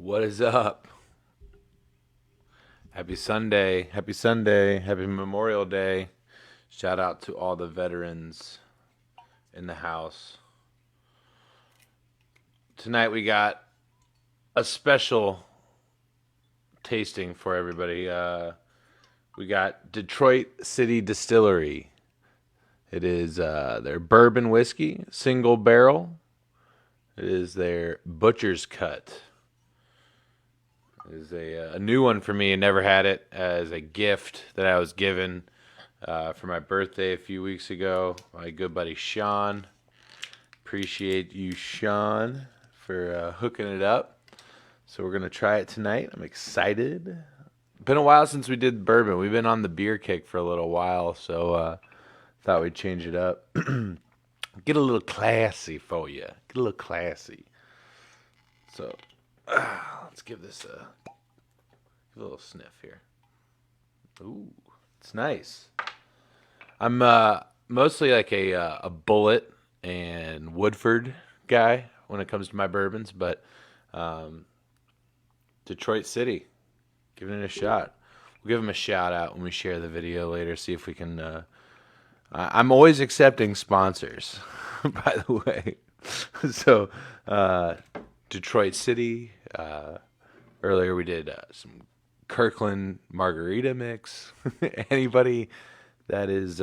What is up? Happy Sunday. Happy Sunday. Happy Memorial Day. Shout out to all the veterans in the house. Tonight we got a special tasting for everybody. We got Detroit City Distillery. It is their bourbon whiskey, single barrel. It is their Butcher's Cut. It is a new one for me. I never had it as a gift that I was given for my birthday a few weeks ago. My good buddy Sean. Appreciate you, Sean, for hooking it up. So we're going to try it tonight. I'm excited. Been a while since we did bourbon. We've been on the beer kick for a little while, so thought we'd change it up. Get a little classy for you. Get a little classy. So let's give this a little sniff here. Ooh, it's nice. I'm mostly like a Bullet and Woodford guy when it comes to my bourbons, but Detroit City, giving it a shot. We'll give them a shout out when we share the video later. See if we can. I'm always accepting sponsors, by the way. So Detroit City. Earlier we did some Kirkland margarita mix. Anybody that is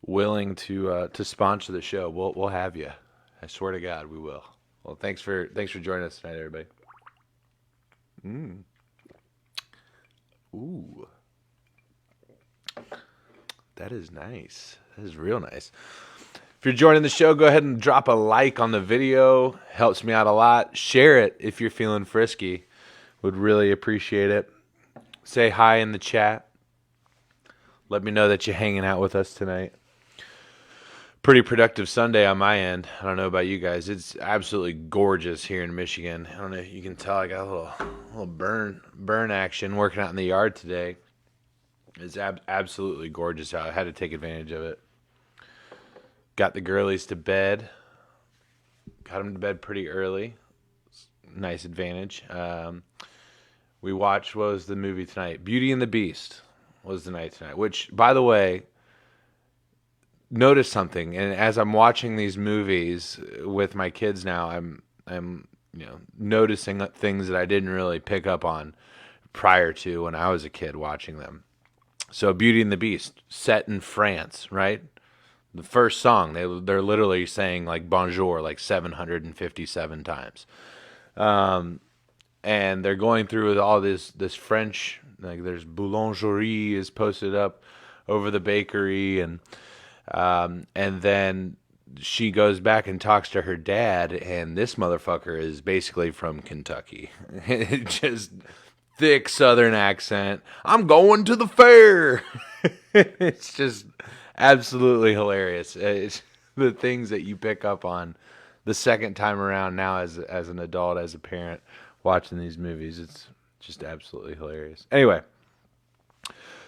willing to sponsor the show, we'll have you. I swear to God, we will. Well, thanks for joining us tonight, everybody. Ooh, that is nice. That is real nice. If you're joining the show, go ahead and drop a like on the video. Helps me out a lot. Share it if you're feeling frisky. Would really appreciate it. Say hi in the chat. Let me know that you're hanging out with us tonight. Pretty productive Sunday on my end. I don't know about you guys. It's absolutely gorgeous here in Michigan. I don't know if you can tell. I got a little burn action working out in the yard today. It's absolutely gorgeous out. I had to take advantage of it. Got the girlies to bed. Got them to bed pretty early. Nice advantage. We watched, what was the movie tonight? Beauty and the Beast was the night tonight. Which, by the way, notice something. And as I'm watching these movies with my kids now, I'm noticing things that I didn't really pick up on prior to when I was a kid watching them. So Beauty and the Beast, set in France, right? The first song, they're literally saying like bonjour like 757 times. And they're going through with all this French, like there's boulangerie is posted up over the bakery, and then she goes back and talks to her dad, and this motherfucker is basically from Kentucky. Just thick Southern accent. I'm going to the fair. It's just absolutely hilarious. It's the things that you pick up on the second time around now as an adult, as a parent, watching these movies. It's just absolutely hilarious. Anyway,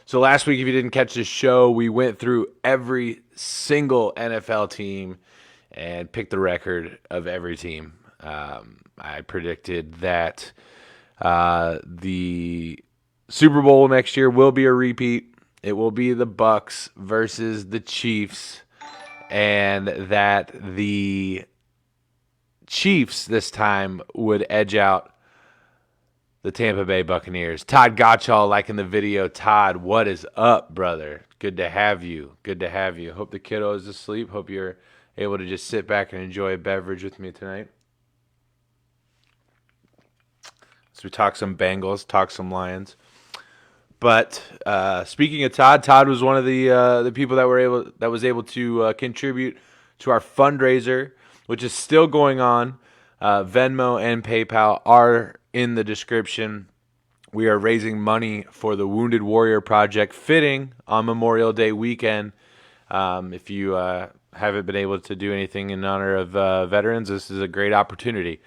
so last week, if you didn't catch this show, we went through every single NFL team and picked the record of every team. I predicted that the Super Bowl next year will be a repeat. It will be the Bucks versus the Chiefs, and that the Chiefs this time would edge out the Tampa Bay Buccaneers. Todd Gottschall liking the video. Todd, what is up, brother? Good to have you. Good to have you. Hope the kiddo is asleep. Hope you're able to just sit back and enjoy a beverage with me tonight. So we talk some Bengals, talk some Lions. But speaking of Todd was one of the people that was able to contribute to our fundraiser, which is still going on. Venmo and PayPal are in the description. We are raising money for the Wounded Warrior Project, fitting on Memorial Day weekend. If you haven't been able to do anything in honor of veterans, this is a great opportunity.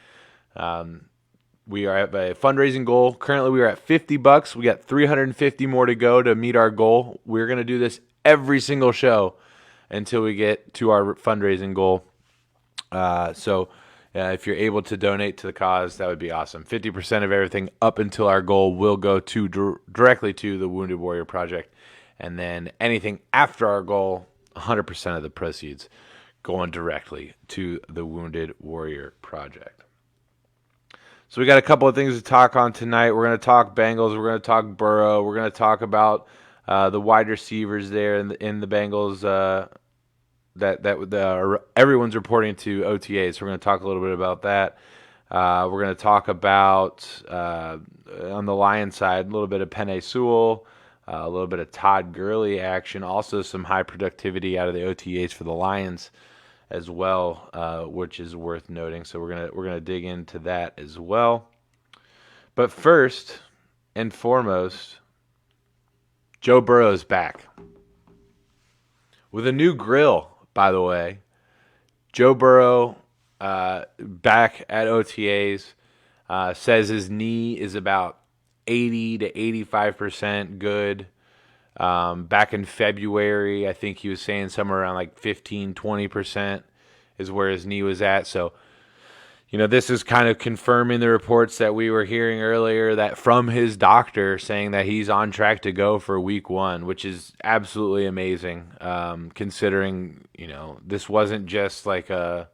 We are at a fundraising goal. Currently, we are at $50. We got 350 more to go to meet our goal. We're going to do this every single show until we get to our fundraising goal. So If you're able to donate to the cause, that would be awesome. 50% of everything up until our goal will go to directly to the Wounded Warrior Project. And then anything after our goal, 100% of the proceeds going directly to the Wounded Warrior Project. So we got a couple of things to talk on tonight. We're going to talk Bengals. We're going to talk Burrow. We're going to talk about the wide receivers there in the Bengals that everyone's reporting to OTAs. So we're going to talk a little bit about that. We're going to talk about on the Lions side a little bit of Penei Sewell, a little bit of Todd Gurley action, also some high productivity out of the OTAs for the Lions as well, which is worth noting. So we're gonna dig into that as well. But first and foremost, Joe Burrow's back with a new grill. By the way, Joe Burrow back at OTAs says his knee is about 80 to 85% good. Back in February, I think he was saying somewhere around like 15-20% is where his knee was at. So, this is kind of confirming the reports that we were hearing earlier that from his doctor saying that he's on track to go for week 1, which is absolutely amazing. Considering, this wasn't just like a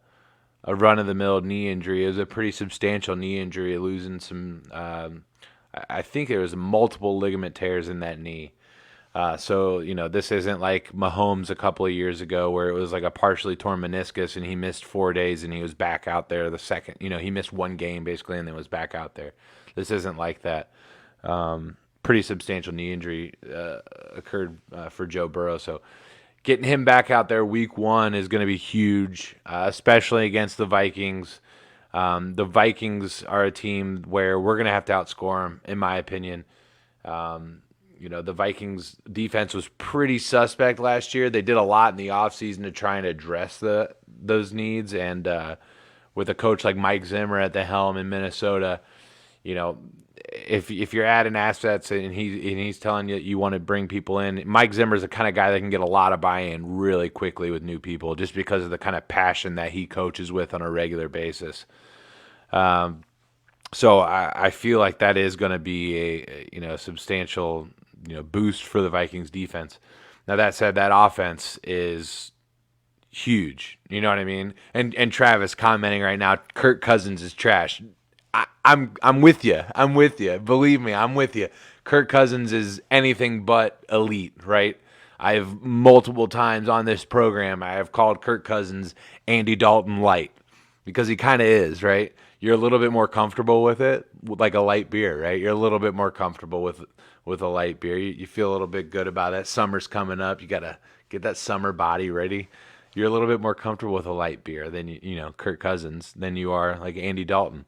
run-of-the-mill knee injury. It was a pretty substantial knee injury, losing some, I think there was multiple ligament tears in that knee. So, this isn't like Mahomes a couple of years ago where it was like a partially torn meniscus and he missed 4 days and he was back out there the second. He missed one game basically and then was back out there. This isn't like that. Pretty substantial knee injury occurred for Joe Burrow. So getting him back out there week 1 is going to be huge, especially against the Vikings. The Vikings are a team where we're going to have to outscore them, in my opinion. The Vikings defense was pretty suspect last year. They did a lot in the offseason to try and address those needs. And with a coach like Mike Zimmer at the helm in Minnesota, if you're adding assets and he's telling you want to bring people in, Mike Zimmer's the kind of guy that can get a lot of buy-in really quickly with new people just because of the kind of passion that he coaches with on a regular basis. So I feel like that is going to be a substantial boost for the Vikings defense. Now that said, that offense is huge. You know what I mean? And Travis commenting right now, Kirk Cousins is trash. I'm with you. I'm with you. Believe me, I'm with you. Kirk Cousins is anything but elite, right? I have multiple times on this program, I have called Kirk Cousins Andy Dalton light because he kind of is, right? You're a little bit more comfortable with it, like a light beer, right? You're a little bit more comfortable with a light beer. You feel a little bit good about it. Summer's coming up. You got to get that summer body ready. You're a little bit more comfortable with a light beer than Kirk Cousins than you are like Andy Dalton.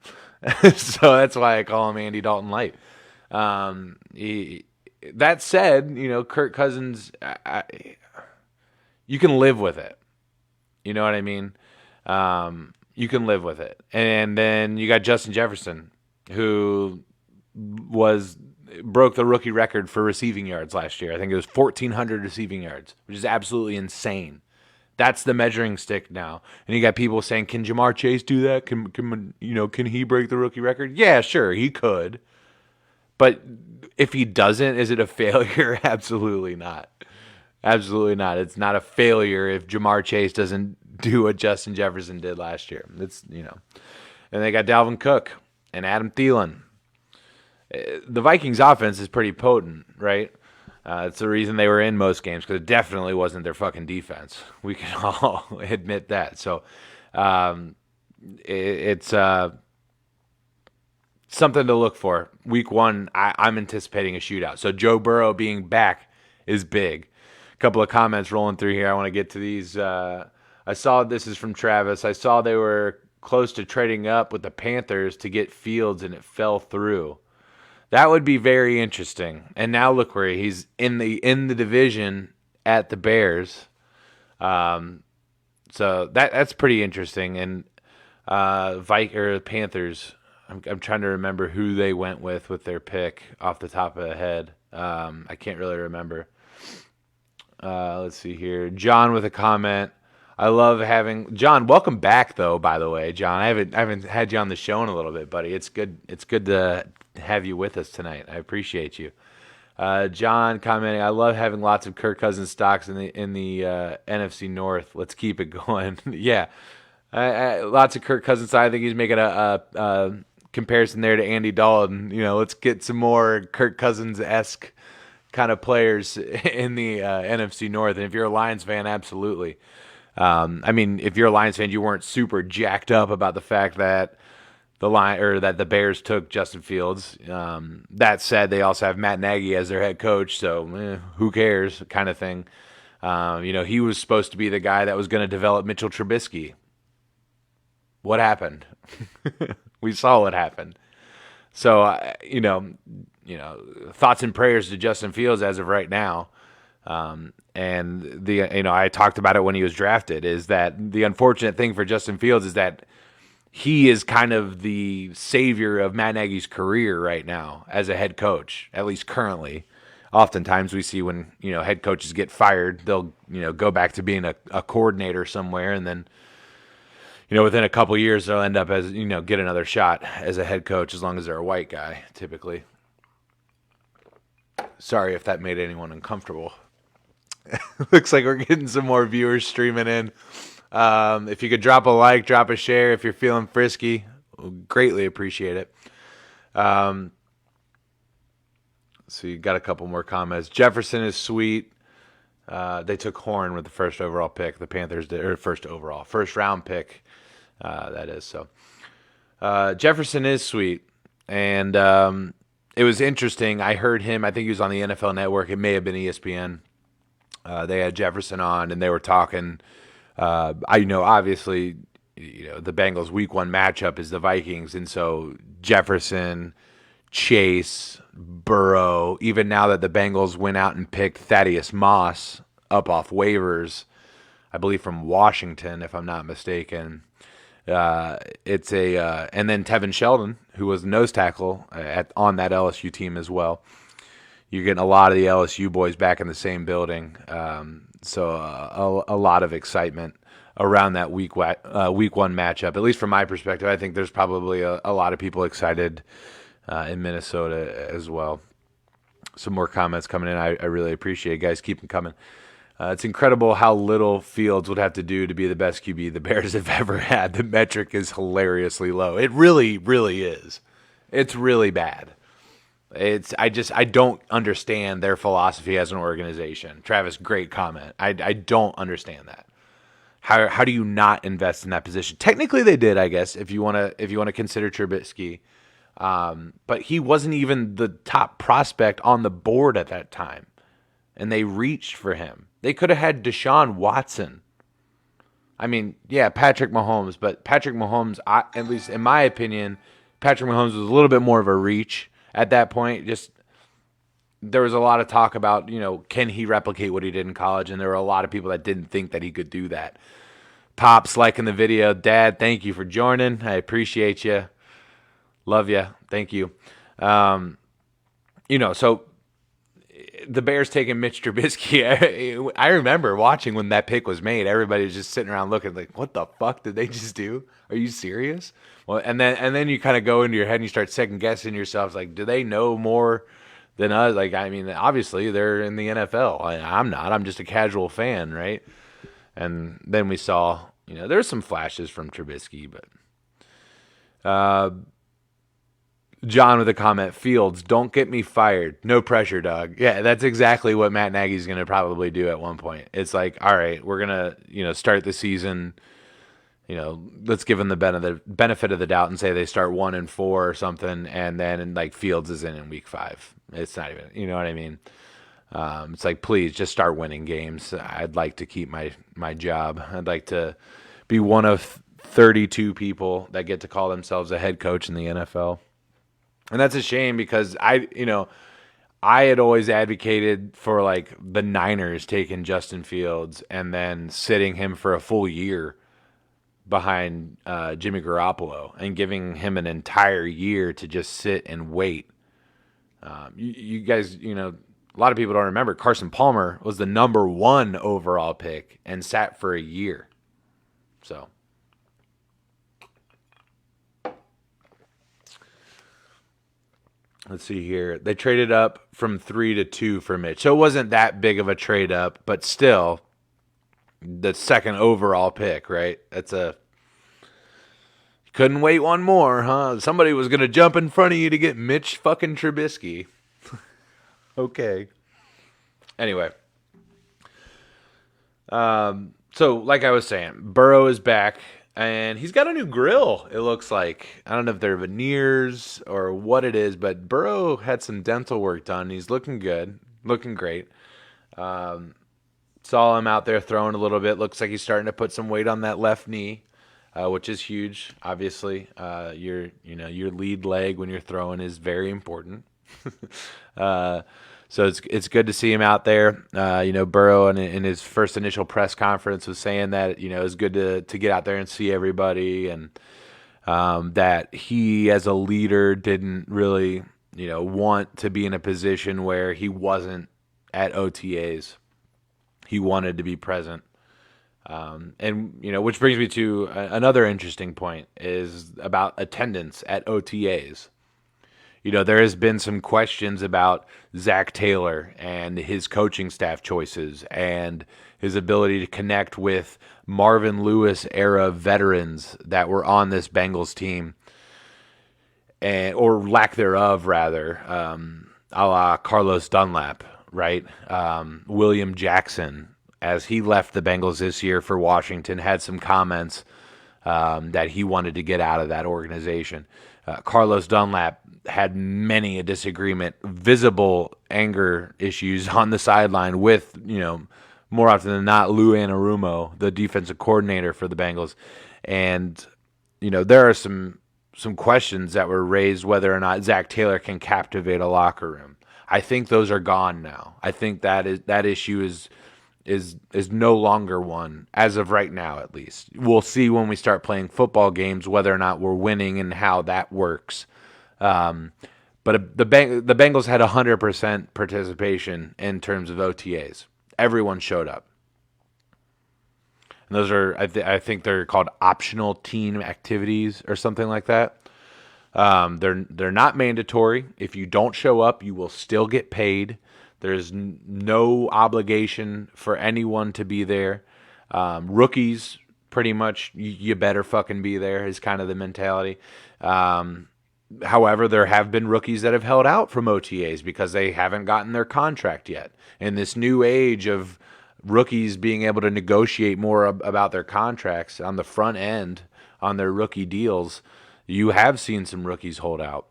So that's why I call him Andy Dalton light. That said, Kirk Cousins, you can live with it. You know what I mean? You can live with it. And then you got Justin Jefferson, who broke the rookie record for receiving yards last year. I think it was 1,400 receiving yards, which is absolutely insane. That's the measuring stick now. And you got people saying, can Jamar Chase do that? Can he break the rookie record? Yeah, sure, he could. But if he doesn't, is it a failure? Absolutely not. Absolutely not. It's not a failure if Jamar Chase doesn't do what Justin Jefferson did last year. And they got Dalvin Cook and Adam Thielen. The Vikings offense is pretty potent, right? It's the reason they were in most games because it definitely wasn't their fucking defense. We can all admit that. So it's something to look for. Week 1, I'm anticipating a shootout. So Joe Burrow being back is big. A couple of comments rolling through here. I want to get to these. I saw this is from Travis. I saw they were close to trading up with the Panthers to get Fields, and it fell through. That would be very interesting. And now look where he's in the division at the Bears. So that's pretty interesting. And Panthers, I'm trying to remember who they went with their pick off the top of the head. I can't really remember. Let's see here. John with a comment. I love having John. Welcome back, though. By the way, John, I haven't had you on the show in a little bit, buddy. It's good. It's good to have you with us tonight. I appreciate you. John commenting, I love having lots of Kirk Cousins stocks in the NFC North. Let's keep it going. Yeah, lots of Kirk Cousins. I think he's making a comparison there to Andy Dalton. Let's get some more Kirk Cousins esque kind of players in the NFC North. And if you're a Lions fan, absolutely. I mean, if you're a Lions fan, you weren't super jacked up about the fact that that the Bears took Justin Fields. That said, they also have Matt Nagy as their head coach, so who cares, kind of thing. He was supposed to be the guy that was going to develop Mitchell Trubisky. What happened? We saw what happened. So, thoughts and prayers to Justin Fields as of right now. And I talked about it when he was drafted, is that the unfortunate thing for Justin Fields is that he is kind of the savior of Matt Nagy's career right now as a head coach, at least currently. Oftentimes we see when, head coaches get fired, they'll, go back to being a coordinator somewhere, and then, within a couple years they'll end up as, get another shot as a head coach as long as they're a white guy, typically. Sorry if that made anyone uncomfortable. Looks like we're getting some more viewers streaming in. If you could drop a like, drop a share if you're feeling frisky, we'll greatly appreciate it. So you got a couple more comments. Jefferson is sweet. They took Horn with the first overall pick. The Panthers did, or first round pick. That is so. Jefferson is sweet, and it was interesting. I heard him. I think he was on the NFL Network. It may have been ESPN. They had Jefferson on, and they were talking. Obviously, the Bengals' Week 1 matchup is the Vikings, and so Jefferson, Chase, Burrow. Even now that the Bengals went out and picked Thaddeus Moss up off waivers, I believe from Washington, if I'm not mistaken. It's and then Tevin Sheldon, who was nose tackle on that LSU team as well. You're getting a lot of the LSU boys back in the same building. So a lot of excitement around that week 1 matchup. At least from my perspective, I think there's probably a lot of people excited in Minnesota as well. Some more comments coming in. I really appreciate it. Guys, keep them coming. It's incredible how little Fields would have to do to be the best QB the Bears have ever had. The metric is hilariously low. It really, really is. It's really bad. I don't understand their philosophy as an organization. Travis, great comment. I don't understand that. How do you not invest in that position? Technically, they did, I guess, if you want to consider Trubisky, but he wasn't even the top prospect on the board at that time, and they reached for him. They could have had Deshaun Watson. I mean, yeah, Patrick Mahomes, but Patrick Mahomes, at least in my opinion, Patrick Mahomes was a little bit more of a reach. At that point, there was a lot of talk about, can he replicate what he did in college? And there were a lot of people that didn't think that he could do that. Pops liking the video. Dad, thank you for joining. I appreciate you. Love you. Thank you. So the Bears taking Mitch Trubisky. I remember watching when that pick was made. Everybody was just sitting around looking like, what the fuck did they just do? Are you serious? Well, and then you kind of go into your head and you start second guessing yourself. Like, do they know more than us? Like, I mean, obviously they're in the NFL. I'm not. I'm just a casual fan, right? And then we saw, there's some flashes from Trubisky, but John with a comment, Fields, don't get me fired. No pressure, dog. Yeah, that's exactly what Matt Nagy's going to probably do at one point. It's like, all right, we're going to, start the season. Let's give them the benefit of the doubt and say they start 1-4 or something, and then Fields is in week 5. It's not even, you know what I mean? It's like, please just start winning games. I'd like to keep my job. I'd like to be one of 32 people that get to call themselves a head coach in the NFL. And that's a shame because I had always advocated for the Niners taking Justin Fields and then sitting him for a full year behind Jimmy Garoppolo and giving him an entire year to just sit and wait. You guys, a lot of people don't remember Carson Palmer was the number 1 overall pick and sat for a year. So let's see here. They traded up from 3 to 2 for Mitch. So it wasn't that big of a trade up, but still the second overall pick, right? That's a couldn't wait one more, huh? Somebody was going to jump in front of you to get Mitch fucking Trubisky. Okay. Anyway. So like I was saying, Burrow is back. And he's got a new grill, it looks like. I don't know if they're veneers or what it is, but Burrow had some dental work done. He's looking good, looking great. Saw him out there throwing a little bit. Looks like he's starting to put some weight on that left knee, which is huge. Obviously, your lead leg when you're throwing is very important. So it's good to see him out there. Burrow in his first initial press conference was saying that it's good to get out there and see everybody, and that he as a leader didn't really want to be in a position where he wasn't at OTAs. He wanted to be present. Which brings me to another interesting point is about attendance at OTAs. There has been some questions about Zach Taylor and his coaching staff choices and his ability to connect with Marvin Lewis era veterans that were on this Bengals team, or lack thereof, rather, a la Carlos Dunlap, right? William Jackson, as he left the Bengals this year for Washington, had some comments that he wanted to get out of that organization. Carlos Dunlap had many a disagreement, visible anger issues on the sideline with, more often than not, Lou Anarumo, the defensive coordinator for the Bengals. And, there are some questions that were raised whether or not Zach Taylor can captivate a locker room. I think those are gone now. I think that issue is no longer one, as of right now at least. We'll see when we start playing football games whether or not we're winning and how that works. But the Bengals had 100% participation in terms of OTAs. Everyone showed up. And those are, I think they're called optional team activities or something like that. They're not mandatory. If you don't show up, you will still get paid. There's no obligation for anyone to be there. Rookies, pretty much, you better fucking be there is kind of the mentality. However, there have been rookies that have held out from OTAs because they haven't gotten their contract yet. In this new age of rookies being able to negotiate more about their contracts on the front end on their rookie deals, you have seen some rookies hold out.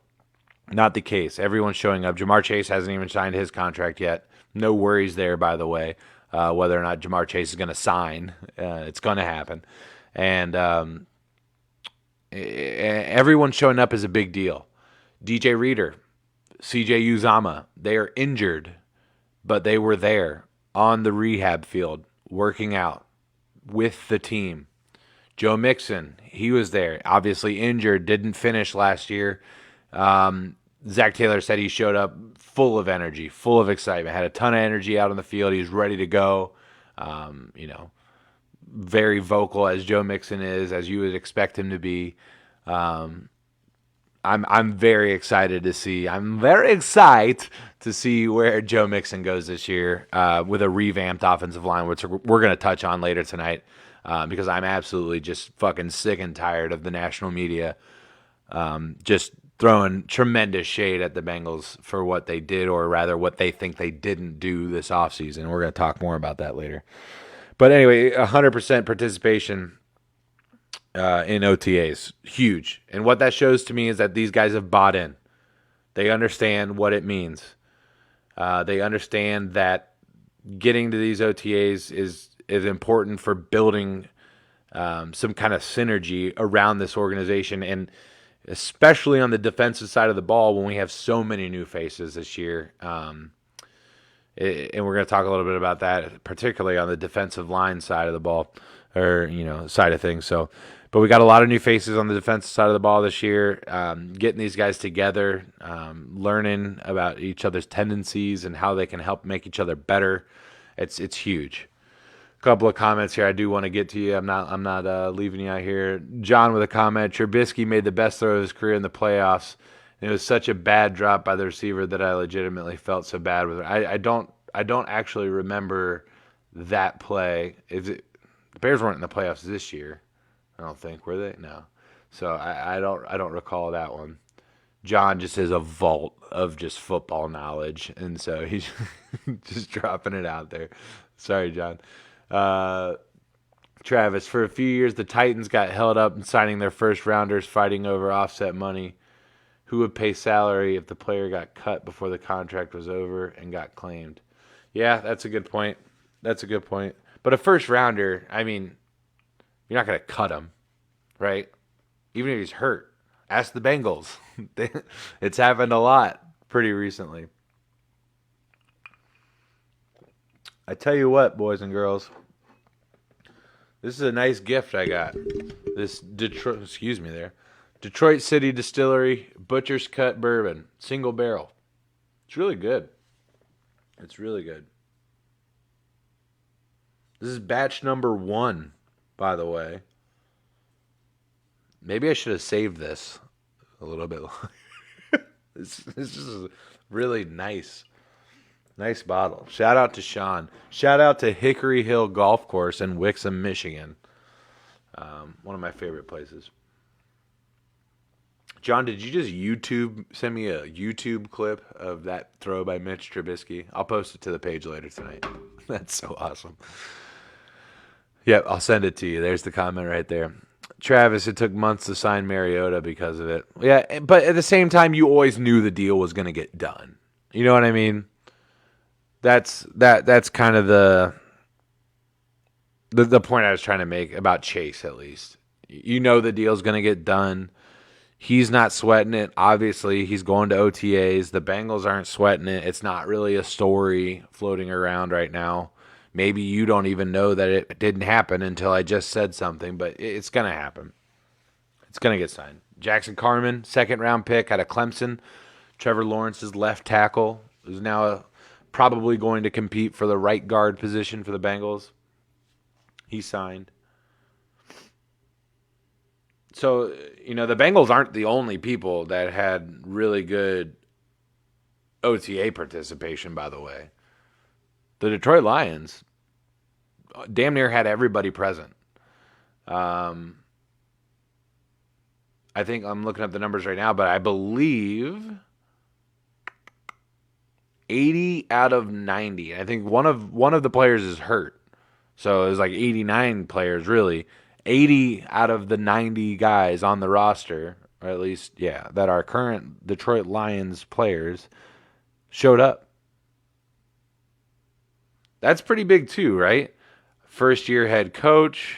Not the case. Everyone's showing up. Jamar Chase hasn't even signed his contract yet. No worries there, by the way, whether or not Jamar Chase is going to sign. It's going to happen. And everyone showing up is a big deal. DJ Reader, CJ Uzama, they are injured, but they were there on the rehab field working out with the team. Joe Mixon, he was there, obviously injured, didn't finish last year. Zach Taylor said he showed up full of energy, full of excitement, had a ton of energy out on the field. He was ready to go. Very vocal as Joe Mixon is, as you would expect him to be. I'm very excited to see. I'm very excited to see where Joe Mixon goes this year with a revamped offensive line, which we're going to touch on later tonight, because I'm absolutely just fucking sick and tired of the national media just throwing tremendous shade at the Bengals for what they did, or rather what they think they didn't do this offseason. We're going to talk more about that later. But anyway, 100% participation in OTAs, huge. And what that shows to me is that these guys have bought in. They understand what it means. They understand that getting to these OTAs is important for building some kind of synergy around this organization, and especially on the defensive side of the ball when we have so many new faces this year. And we're going to talk a little bit about that, particularly on the defensive line side of the ball, or side of things. But we got a lot of new faces on the defensive side of the ball this year. Getting these guys together, learning about each other's tendencies and how they can help make each other better. It's huge. couple of comments here I do want to get to you. I'm not leaving you out here. John with a comment. Trubisky made the best throw of his career in the playoffs. And it was such a bad drop by the receiver that I legitimately felt so bad with it. I don't actually remember that play. The Bears weren't in the playoffs this year. I don't think, were they? No. So I don't recall that one. John just has a vault of just football knowledge, and so he's just dropping it out there. Sorry, John. Uh, Travis, for a few years, the Titans got held up in signing their first rounders, fighting over offset money. Who would pay salary if the player got cut before the contract was over and got claimed? Yeah, that's a good point. That's a good point. But a first rounder, I mean, you're not going to cut him, right? Even if he's hurt. Ask the Bengals. It's happened a lot pretty recently. I tell you what, boys and girls, this is a nice gift I got. This Detroit City Distillery Butcher's Cut Bourbon, single barrel. It's really good. It's really good. This is batch number 1, by the way. Maybe I should have saved this a little bit longer. This is really nice. Nice bottle. Shout out to Sean. Shout out to Hickory Hill Golf Course in Wixom, Michigan. One of my favorite places. John, did you just send me a YouTube clip of that throw by Mitch Trubisky? I'll post it to the page later tonight. That's so awesome. Yep, I'll send it to you. There's the comment right there. Travis, it took months to sign Mariota because of it. Yeah, but at the same time, you always knew the deal was going to get done. You know what I mean? That's kind of the point I was trying to make about Chase, at least. You know the deal's going to get done. He's not sweating it. Obviously, he's going to OTAs. The Bengals aren't sweating it. It's not really a story floating around right now. Maybe you don't even know that it didn't happen until I just said something, but it's going to happen. It's going to get signed. Jackson Carman, second-round pick out of Clemson. Trevor Lawrence's left tackle is now probably going to compete for the right guard position for the Bengals. He signed. So, the Bengals aren't the only people that had really good OTA participation, by the way. The Detroit Lions damn near had everybody present. I think I'm looking up the numbers right now, but I believe 80 out of 90. I think one of the players is hurt. So it was like 89 players, really. 80 out of the 90 guys on the roster, or at least, that are current Detroit Lions players, showed up. That's pretty big too, right? First year head coach.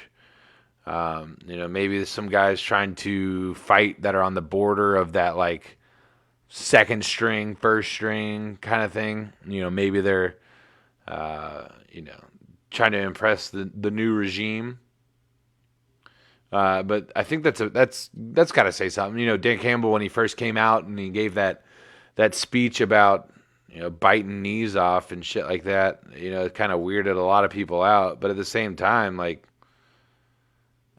Maybe some guys trying to fight that are on the border of that like second string, first string kind of thing. Maybe they're trying to impress the new regime. But I think that's got to say something. Dan Campbell, when he first came out and he gave that speech about biting knees off and shit like that, it kind of weirded a lot of people out. But at the same time, like,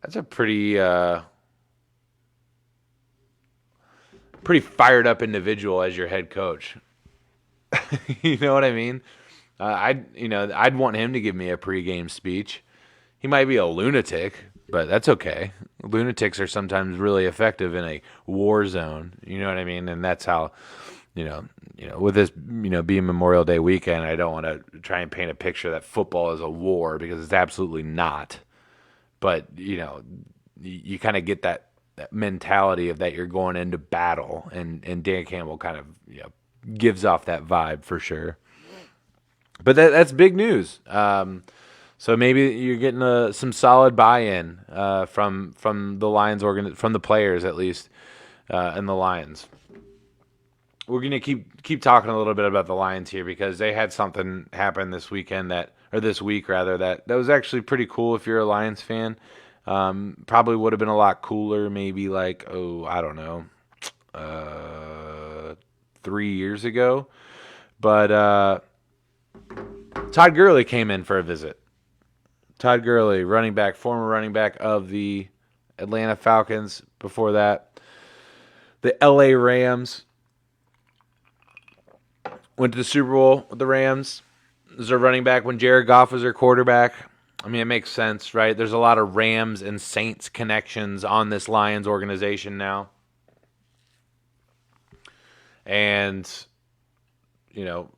that's a pretty fired up individual as your head coach. You know what I mean? I'd want him to give me a pregame speech. He might be a lunatic, but that's okay. Lunatics are sometimes really effective in a war zone. You know what I mean? And that's how, with this, being Memorial Day weekend, I don't want to try and paint a picture that football is a war, because it's absolutely not. But, you kind of get that mentality of that you're going into battle, and Dan Campbell kind of gives off that vibe for sure. But that's big news. So maybe you're getting some solid buy-in from the Lions from the players at least, and the Lions. We're gonna keep talking a little bit about the Lions here, because they had something happen this week that was actually pretty cool if you're a Lions fan. Probably would have been a lot cooler maybe like, I don't know, 3 years ago. But Todd Gurley came in for a visit. Todd Gurley, running back, former running back of the Atlanta Falcons. Before that, the LA Rams. Went to the Super Bowl with the Rams. Was their running back when Jared Goff was their quarterback. I mean, it makes sense, right? There's a lot of Rams and Saints connections on this Lions organization now. And, you know,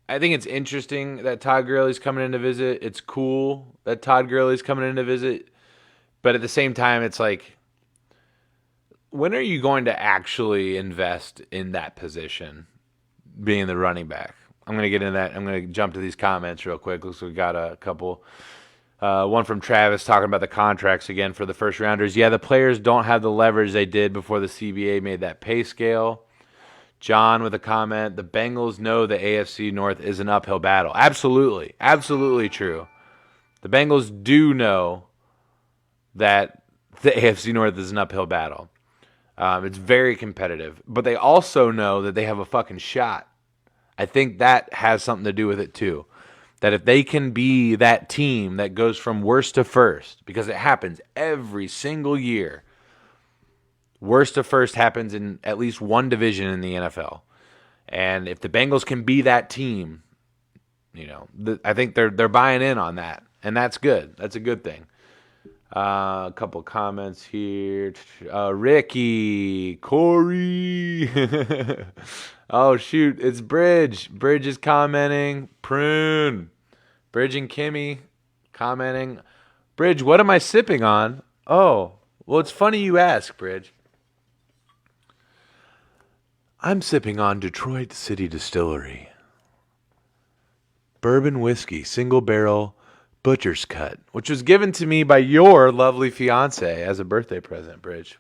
I think it's interesting that Todd Gurley's coming in to visit. It's cool that Todd Gurley's coming in to visit. But at the same time, it's like, when are you going to actually invest in that position, being the running back? I'm going to get into that. I'm going to jump to these comments real quick. Looks like we got a couple. One from Travis talking about the contracts again for the first rounders. Yeah, the players don't have the leverage they did before the CBA made that pay scale. John with a comment. The Bengals know the AFC North is an uphill battle. Absolutely. Absolutely true. The Bengals do know that the AFC North is an uphill battle. It's very competitive. But they also know that they have a fucking shot. I think that has something to do with it too. That if they can be that team that goes from worst to first, because it happens every single year, worst to first happens in at least one division in the NFL. And if the Bengals can be that team, you know, I think they're buying in on that. And that's good. That's a good thing. A couple comments here. Ricky, Corey. Oh, shoot. It's Bridge. Bridge is commenting. Prune. Bridge and Kimmy commenting. Bridge, what am I sipping on? Oh, well, it's funny you ask, Bridge. I'm sipping on Detroit City Distillery. Bourbon whiskey, single barrel, butcher's cut, which was given to me by your lovely fiance as a birthday present, Bridge.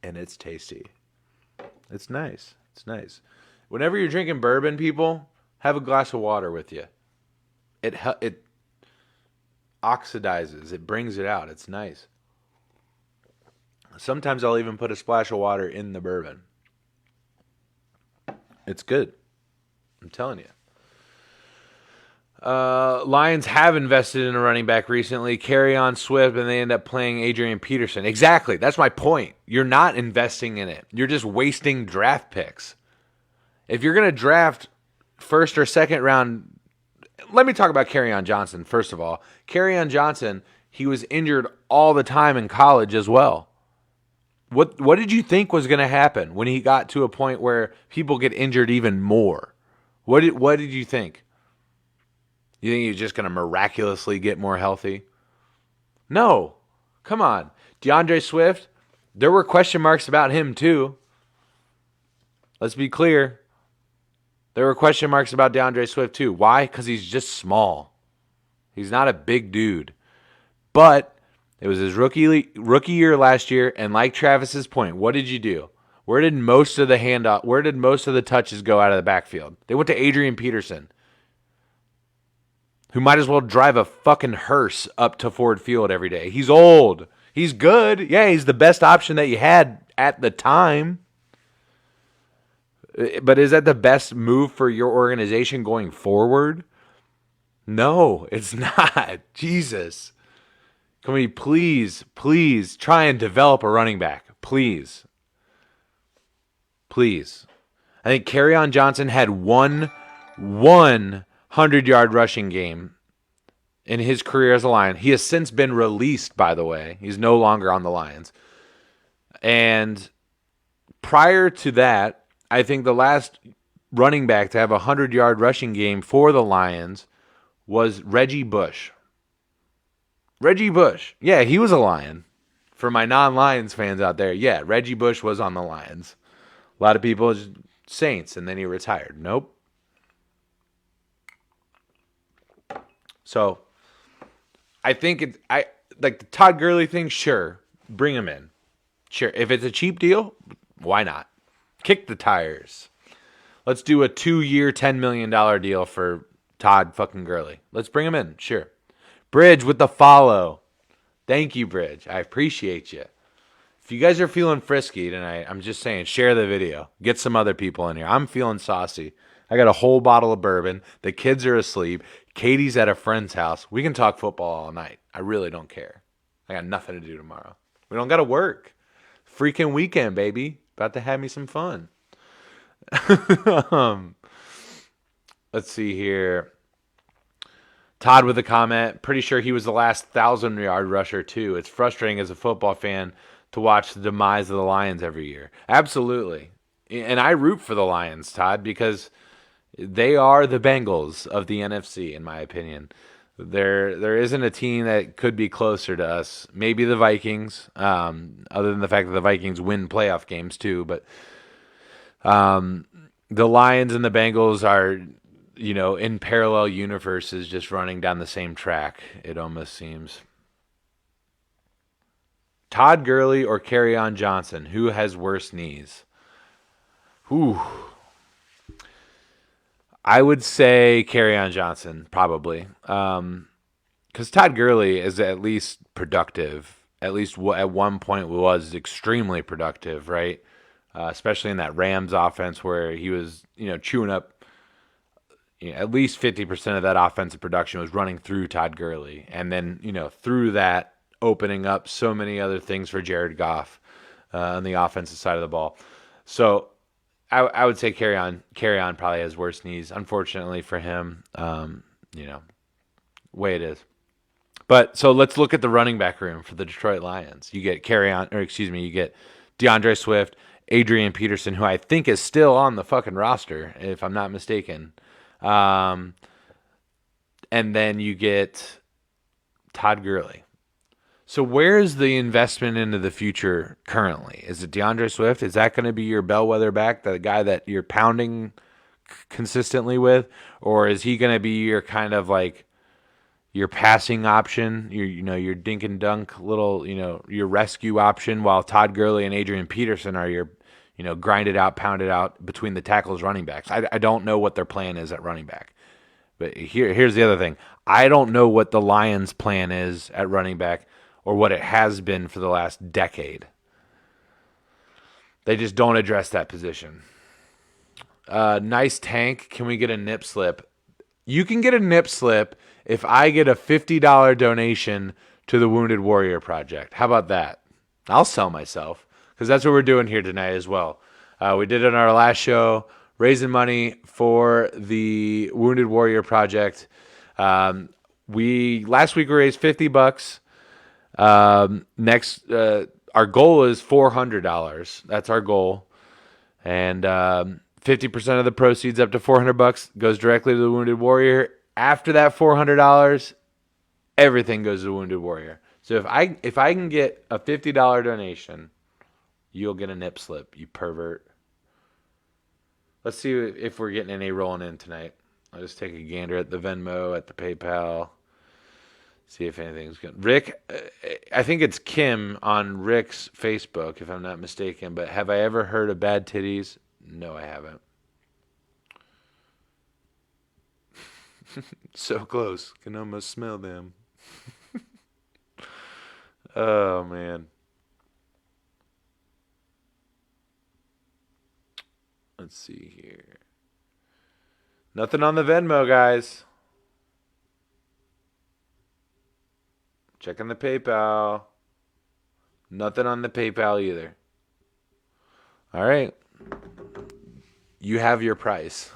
And it's tasty. It's nice. It's nice. Whenever you're drinking bourbon, people, have a glass of water with you. It oxidizes. It brings it out. It's nice. Sometimes I'll even put a splash of water in the bourbon. It's good. I'm telling you. Lions have invested in a running back recently, Kerryon Swift, and they end up playing Adrian Peterson. Exactly. That's my point. You're not investing in it. You're just wasting draft picks. If you're going to draft first or second round, let me talk about Kerryon Johnson, first of all. Kerryon Johnson, he was injured all the time in college as well. What did you think was going to happen when he got to a point where people get injured even more? What did you think? You think he's just going to miraculously get more healthy? No. Come on. DeAndre Swift, there were question marks about him too. Let's be clear. There were question marks about DeAndre Swift too. Why? Because he's just small. He's not a big dude. But it was his rookie year last year, and like Travis's point, what did you do? Where did most of the touches go out of the backfield? They went to Adrian Peterson, who might as well drive a fucking hearse up to Ford Field every day. He's old. He's good. Yeah, he's the best option that you had at the time. But is that the best move for your organization going forward? No, it's not. Jesus. Can we please try and develop a running back? Please. I think Kerryon Johnson had one 100-yard rushing game in his career as a Lion. He has since been released, by the way. He's no longer on the Lions. And prior to that, I think the last running back to have a 100-yard rushing game for the Lions was Reggie Bush. Reggie Bush. Yeah, he was a Lion. For my non-Lions fans out there, yeah, Reggie Bush was on the Lions. A lot of people, Saints, and then he retired. Nope. So, I think like the Todd Gurley thing, sure, bring him in. Sure, if it's a cheap deal, why not? Kick the tires. Let's do a 2-year, $10 million deal for Todd fucking Gurley. Let's bring him in, sure. Bridge with the follow. Thank you, Bridge. I appreciate you. If you guys are feeling frisky tonight, I'm just saying, share the video. Get some other people in here. I'm feeling saucy. I got a whole bottle of bourbon. The kids are asleep. Katie's at a friend's house. We can talk football all night. I really don't care. I got nothing to do tomorrow. We don't got to work. Freaking weekend, baby. About to have me some fun. um, let's see here. Todd with a comment. Pretty sure he was the last 1,000-yard rusher, too. It's frustrating as a football fan to watch the demise of the Lions every year. Absolutely. And I root for the Lions, Todd, because they are the Bengals of the NFC, in my opinion. There isn't a team that could be closer to us. Maybe the Vikings, other than the fact that the Vikings win playoff games too. But the Lions and the Bengals are, in parallel universes, just running down the same track, it almost seems. Todd Gurley or Kerryon Johnson, who has worse knees? Ooh. I would say Kerryon Johnson, probably. Because Todd Gurley is at least productive. At least at one point was extremely productive, right? Especially in that Rams offense where he was, chewing up at least 50% of that offensive production was running through Todd Gurley. And then, through that, opening up so many other things for Jared Goff on the offensive side of the ball. So I would say Kerryon probably has worse knees, unfortunately for him. Way it is. But so let's look at the running back room for the Detroit Lions. You get you get DeAndre Swift, Adrian Peterson, who I think is still on the fucking roster, if I'm not mistaken. And then you get Todd Gurley. So where is the investment into the future currently? Is it DeAndre Swift? Is that going to be your bellwether back, the guy that you're pounding consistently with? Or is he going to be your kind of like your passing option, your dink and dunk little, your rescue option, while Todd Gurley and Adrian Peterson are your, grind it out, pound it out between the tackles running backs? I don't know what their plan is at running back. But here's the other thing. I don't know what the Lions' plan is at running back or what it has been for the last decade. They just don't address that position. Nice tank. Can we get a nip slip? You can get a nip slip if I get a $50 donation to the Wounded Warrior Project. How about that? I'll sell myself because that's what we're doing here tonight as well. We did it on our last show, raising money for the Wounded Warrior Project. Last week we raised $50. Our goal is $400. That's our goal. And 50% of the proceeds up to $400 goes directly to the Wounded Warrior. After that $400, everything goes to the Wounded Warrior. So if I can get a $50 donation, you'll get a nip slip, you pervert. Let's see if we're getting any rolling in tonight. I'll just take a gander at the Venmo, at the PayPal. See if anything's good. Rick, I think it's Kim on Rick's Facebook, if I'm not mistaken. But have I ever heard of bad titties? No, I haven't. So close. Can almost smell them. Oh, man. Let's see here. Nothing on the Venmo, guys. Checking the PayPal. Nothing on the PayPal either. All right. You have your price.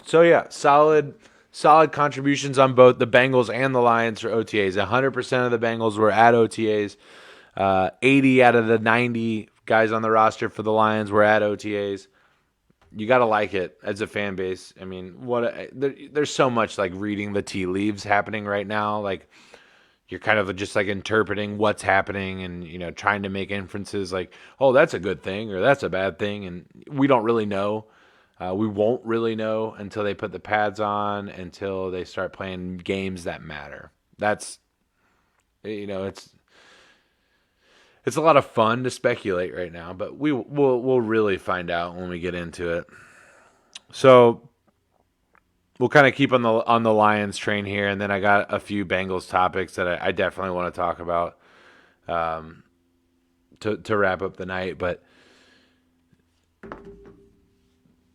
So, yeah, solid contributions on both the Bengals and the Lions for OTAs. 100% of the Bengals were at OTAs. 80 out of the 90 guys on the roster for the Lions were at OTAs. You got to like it as a fan base. I mean, there's so much like reading the tea leaves happening right now. Like you're kind of just like interpreting what's happening and, trying to make inferences like, oh, that's a good thing or that's a bad thing. And we don't really know. We won't really know until they put the pads on, until they start playing games that matter. That's, it's a lot of fun to speculate right now, but we'll really find out when we get into it. So we'll kind of keep on the Lions train here, and then I got a few Bengals topics that I definitely want to talk about to wrap up the night. But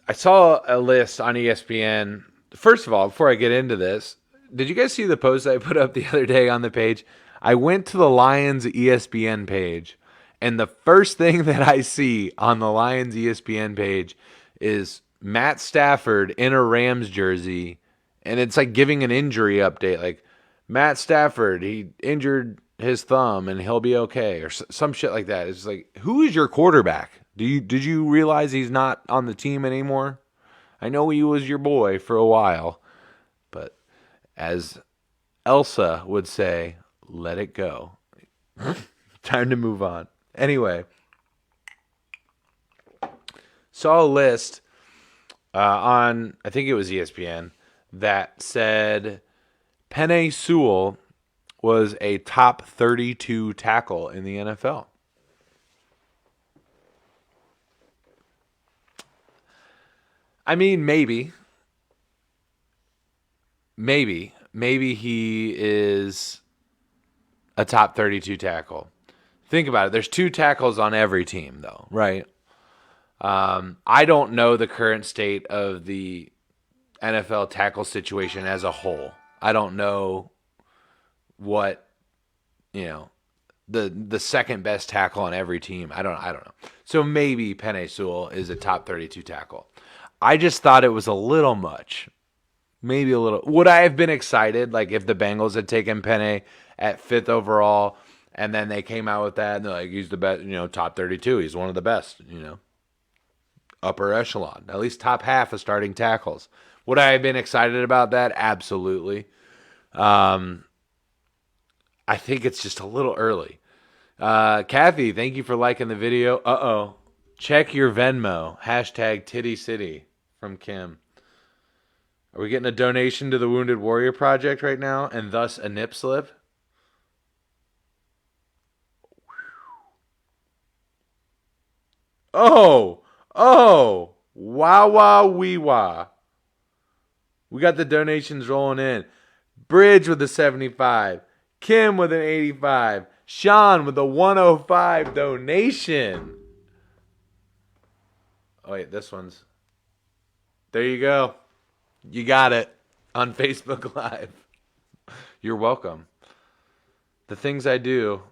I saw a list on ESPN. First of all, before I get into this, did you guys see the post I put up the other day on the page? I went to the Lions ESPN page, and the first thing that I see on the Lions ESPN page is Matt Stafford in a Rams jersey, and it's like giving an injury update. Like, Matt Stafford, he injured his thumb and he'll be okay, or some shit like that. It's like, who is your quarterback? Did you realize he's not on the team anymore? I know he was your boy for a while, but as Elsa would say, let it go. Time to move on. Anyway, saw a list on, I think it was ESPN, that said Penei Sewell was a top 32 tackle in the NFL. I mean, maybe he is a top 32 tackle. Think about it. There's 2 tackles on every team, though, right? I don't know the current state of the NFL tackle situation as a whole. I don't know what, the second best tackle on every team. I don't know. So maybe Penei Sewell is a top 32 tackle. I just thought it was a little much. Maybe a little. Would I have been excited, like, if the Bengals had taken Penei at 5th overall, and then they came out with that, and they're like, he's the best, top 32. He's one of the best, upper echelon, at least top half of starting tackles. Would I have been excited about that? Absolutely. I think it's just a little early. Kathy, thank you for liking the video. Uh-oh. Check your Venmo. Hashtag Titty City from Kim. Are we getting a donation to the Wounded Warrior Project right now, and thus a nip slip? Oh, wow, wow, wee, wah. We got the donations rolling in. Bridge with a 75. Kim with an 85. Sean with a 105 donation. Oh, wait, this one's. There you go. You got it on Facebook Live. You're welcome. The things I do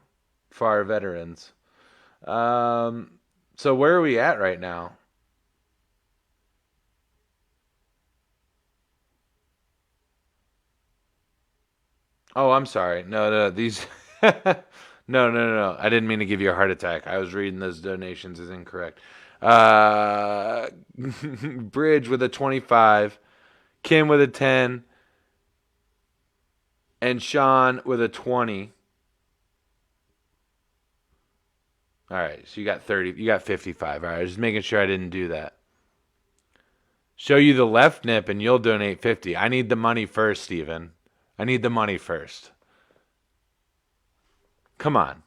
for our veterans. So where are we at right now? Oh, I'm sorry. No, these. No. I didn't mean to give you a heart attack. I was reading those donations as incorrect. Bridge with a 25, Kim with a 10, and Sean with a 20. All right, so you got 30. You got 55. All right, just making sure I didn't do that. Show you the left nip and you'll donate 50. I need the money first, Steven. I need the money first. Come on.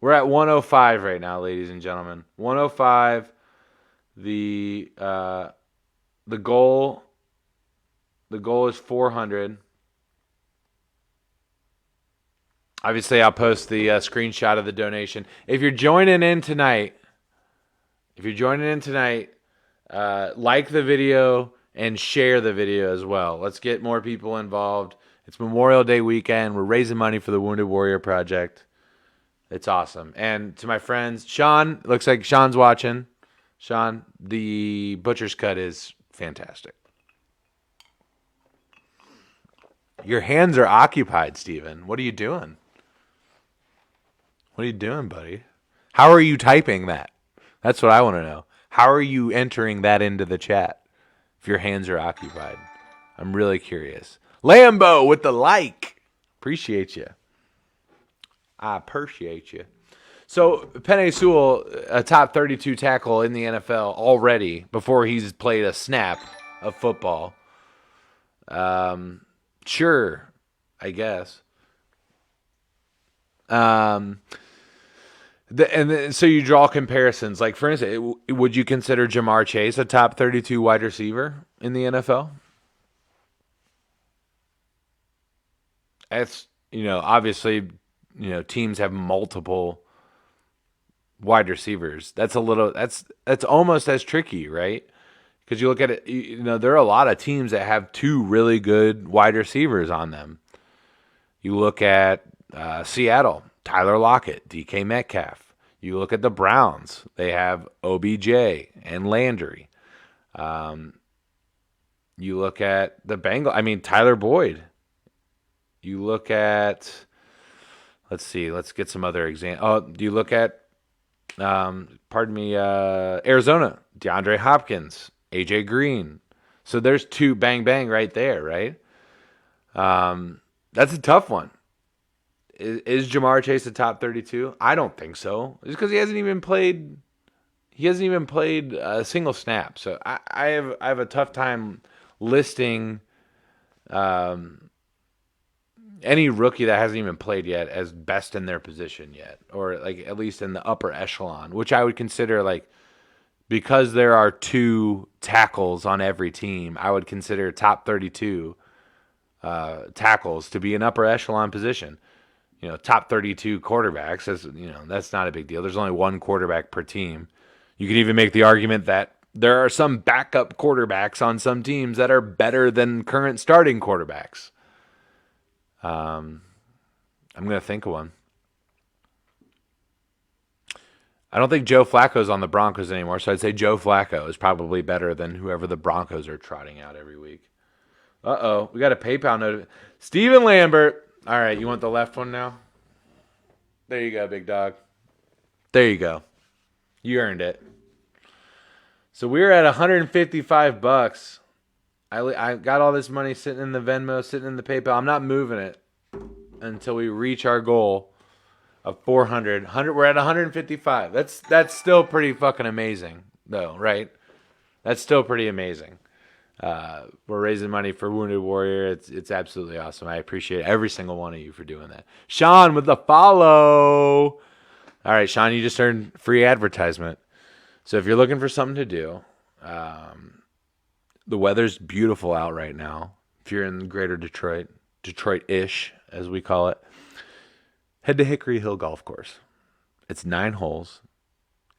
We're at 105 right now, ladies and gentlemen. 105. The goal is 400. Obviously, I'll post the screenshot of the donation. If you're joining in tonight, like the video and share the video as well. Let's get more people involved. It's Memorial Day weekend. We're raising money for the Wounded Warrior Project. It's awesome. And to my friends, Sean, looks like Sean's watching. Sean, the Butcher's Cut is fantastic. Your hands are occupied, Steven. What are you doing? What are you doing, buddy? How are you typing that? That's what I want to know. How are you entering that into the chat if your hands are occupied? I'm really curious. Lambo with the like. Appreciate you. I appreciate you. So, Penei Sewell, a top 32 tackle in the NFL already before he's played a snap of football. Sure, I guess. So you draw comparisons. Like, for instance, would you consider Jamar Chase a top 32 wide receiver in the NFL? That's, obviously, teams have multiple wide receivers. That's almost as tricky, right? Because you look at it, there are a lot of teams that have two really good wide receivers on them. You look at Seattle, Tyler Lockett, DK Metcalf. You look at the Browns, they have OBJ and Landry. You look at the Bengals, Tyler Boyd. You look at, let's see, let's get some other examples. Oh, you look at, Arizona, DeAndre Hopkins, AJ Green. So there's two bang bang right there, right? That's a tough one. Is Jamar Chase a top 32? I don't think so. Just because he hasn't even played. He hasn't even played a single snap. So I have a tough time listing any rookie that hasn't even played yet as best in their position yet, or like at least in the upper echelon, which I would consider like, because there are two tackles on every team, I would consider top 32 tackles to be an upper echelon position. Top 32 quarterbacks, that's not a big deal. There's only one quarterback per team. You could even make the argument that there are some backup quarterbacks on some teams that are better than current starting quarterbacks. I'm going to think of one. I don't think Joe Flacco's on the Broncos anymore, so I'd say Joe Flacco is probably better than whoever the Broncos are trotting out every week. Uh-oh, we got a PayPal note. Steven Lambert. All right, you want the left one now? There you go, big dog. There you go. You earned it. So we're at $155. I got all this money sitting in the Venmo, sitting in the PayPal. I'm not moving it until we reach our goal of 400. We're at 155. That's still pretty fucking amazing, though, right? That's still pretty amazing. We're raising money for Wounded Warrior. It's absolutely awesome. I appreciate every single one of you for doing that. Sean with the follow. All right, Sean, you just earned free advertisement. So if you're looking for something to do, the weather's beautiful out right now. If you're in greater Detroit, Detroit-ish, as we call it, head to Hickory Hill Golf Course. It's 9 holes.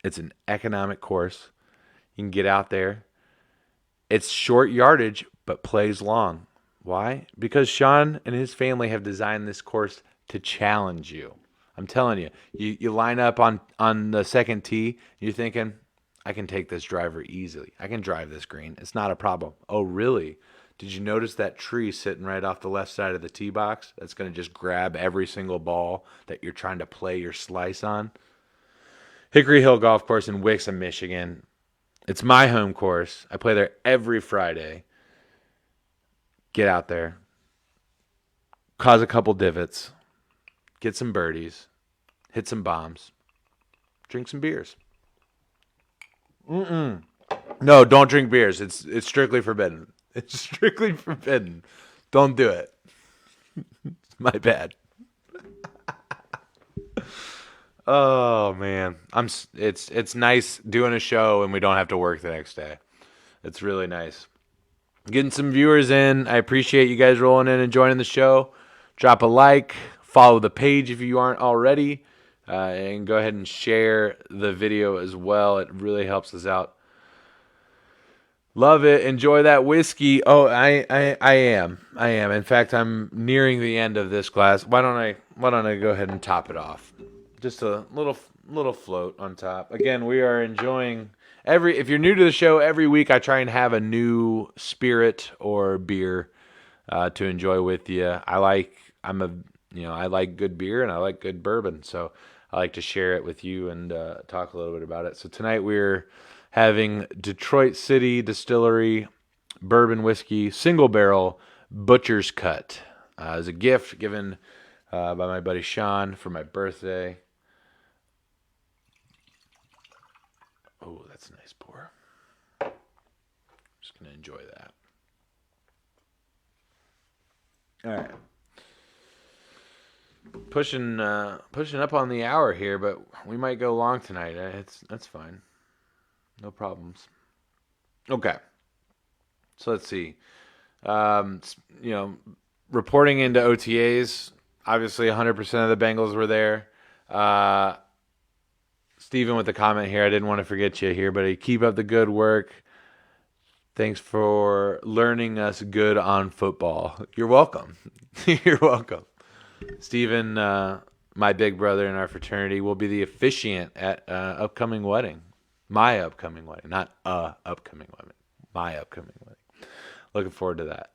It's an economic course. You can get out there. It's short yardage, but plays long. Why? Because Sean and his family have designed this course to challenge you. I'm telling you, you line up on the second tee, you're thinking, I can take this driver easily. I can drive this green. It's not a problem. Oh, really? Did you notice that tree sitting right off the left side of the tee box? That's going to just grab every single ball that you're trying to play your slice on. Hickory Hill Golf Course in Wixom, Michigan. It's my home course. I play there every Friday. Get out there. Cause a couple divots. Get some birdies. Hit some bombs. Drink some beers. No, don't drink beers. It's strictly forbidden. It's strictly forbidden. Don't do it. My bad. Oh man, it's nice doing a show and we don't have to work the next day. It's really nice. Getting some viewers in. I appreciate you guys rolling in and joining the show. Drop a like, follow the page if you aren't already, and go ahead and share the video as well. It really helps us out. Love it. Enjoy that whiskey. Oh, I am. In fact, I'm nearing the end of this glass. Why don't I go ahead and top it off? Just a little float on top. Again, we are enjoying if you're new to the show, every week I try and have a new spirit or beer to enjoy with you. I like good beer and I like good bourbon, so I like to share it with you and talk a little bit about it. So tonight we're having Detroit City Distillery bourbon whiskey single barrel Butcher's Cut as a gift given by my buddy Sean for my birthday. Oh, that's a nice pour. Just gonna enjoy that. All right. pushing up on the hour here, but we might go long tonight. That's fine. No problems. Okay. So let's see. You know, reporting into OTAs, obviously 100% of the Bengals were there. Steven with the comment here. I didn't want to forget you here, but keep up the good work. Thanks for learning us good on football. You're welcome. You're welcome. Steven, my big brother in our fraternity, will be the officiant at upcoming wedding. My upcoming wedding. Not upcoming wedding. My upcoming wedding. Looking forward to that.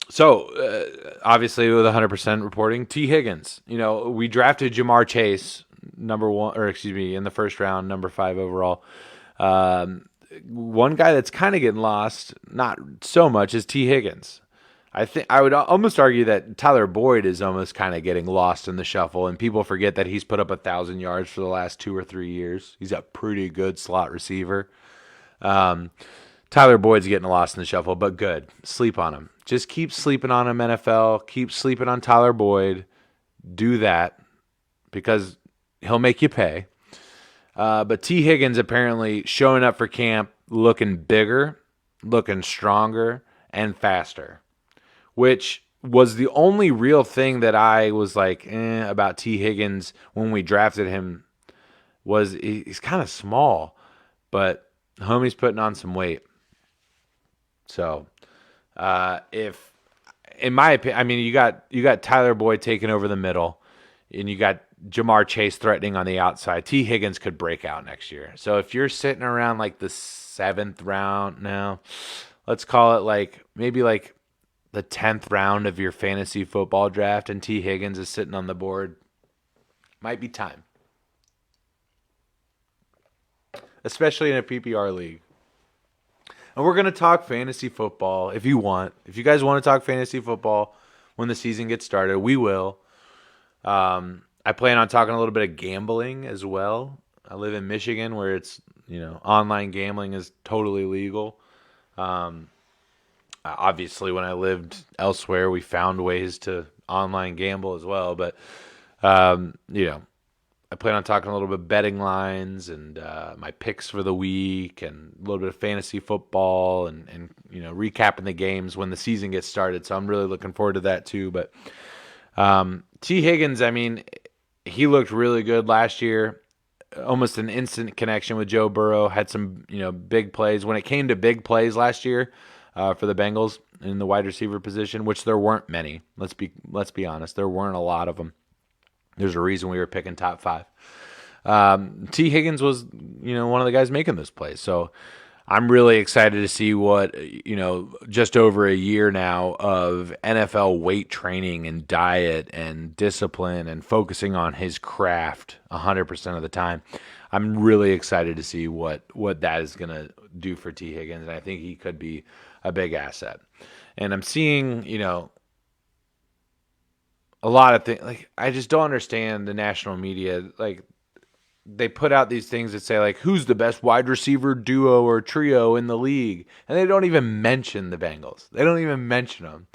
So obviously with 100% reporting, T. Higgins. We drafted Jamar Chase, in the first round, number 5 overall. One guy that's kind of getting lost, not so much, is T. Higgins. I think I would almost argue that Tyler Boyd is almost kind of getting lost in the shuffle, and people forget that he's put up 1,000 yards for the last 2 or 3 years. He's a pretty good slot receiver. Tyler Boyd's getting lost in the shuffle, but good. Sleep on him. Just keep sleeping on him, NFL. Keep sleeping on Tyler Boyd. Do that because he'll make you pay. But T. Higgins apparently showing up for camp looking bigger, looking stronger, and faster, which was the only real thing that I was like about T. Higgins when we drafted him. Was he's kind of small, but homie's putting on some weight. So, if, in my opinion, I mean, you got Tyler Boyd taking over the middle, and you got Jamar Chase threatening on the outside. T. Higgins could break out next year. So if you're sitting around like the 7th round now, let's call it maybe the 10th round of your fantasy football draft, and T. Higgins is sitting on the board, might be time. Especially in a PPR league. And we're going to talk fantasy football if you want. If you guys want to talk fantasy football when the season gets started, we will. I plan on talking a little bit of gambling as well. I live in Michigan where it's, online gambling is totally legal. Obviously, when I lived elsewhere, we found ways to online gamble as well. But, I plan on talking a little bit of betting lines and my picks for the week and a little bit of fantasy football and recapping the games when the season gets started. So I'm really looking forward to that too. But T. Higgins, I mean, he looked really good last year. Almost an instant connection with Joe Burrow. Had some big plays. When it came to big plays last year for the Bengals in the wide receiver position, which there weren't many. Let's be honest, there weren't a lot of them. There's a reason we were picking top 5. T. Higgins was, one of the guys making those plays. So I'm really excited to see what, just over a year now of NFL weight training and diet and discipline and focusing on his craft 100% of the time. I'm really excited to see what that is going to do for T. Higgins. And I think he could be a big asset. And I'm seeing, a lot of things. I just don't understand the national media. They put out these things that say who's the best wide receiver duo or trio in the league, and they don't even mention the Bengals. They don't even mention them.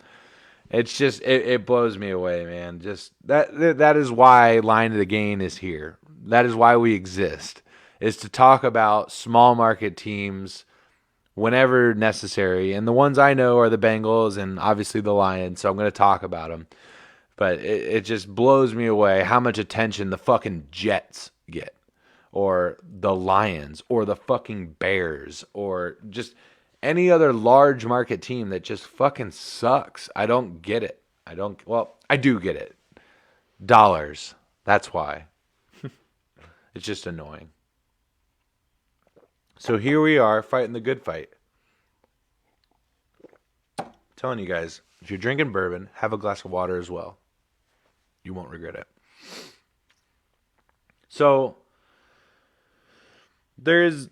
It's just it blows me away, man. Just that is why Line of the Game is here. That is why we exist, is to talk about small market teams whenever necessary. And the ones I know are the Bengals and obviously the Lions. So I'm going to talk about them. But it just blows me away how much attention the fucking Jets get, or the Lions, or the fucking Bears, or just any other large market team that just fucking sucks. I don't get it. I do get it. Dollars. That's why. It's just annoying. So here we are fighting the good fight. I'm telling you guys, if you're drinking bourbon, have a glass of water as well. You won't regret it. So there's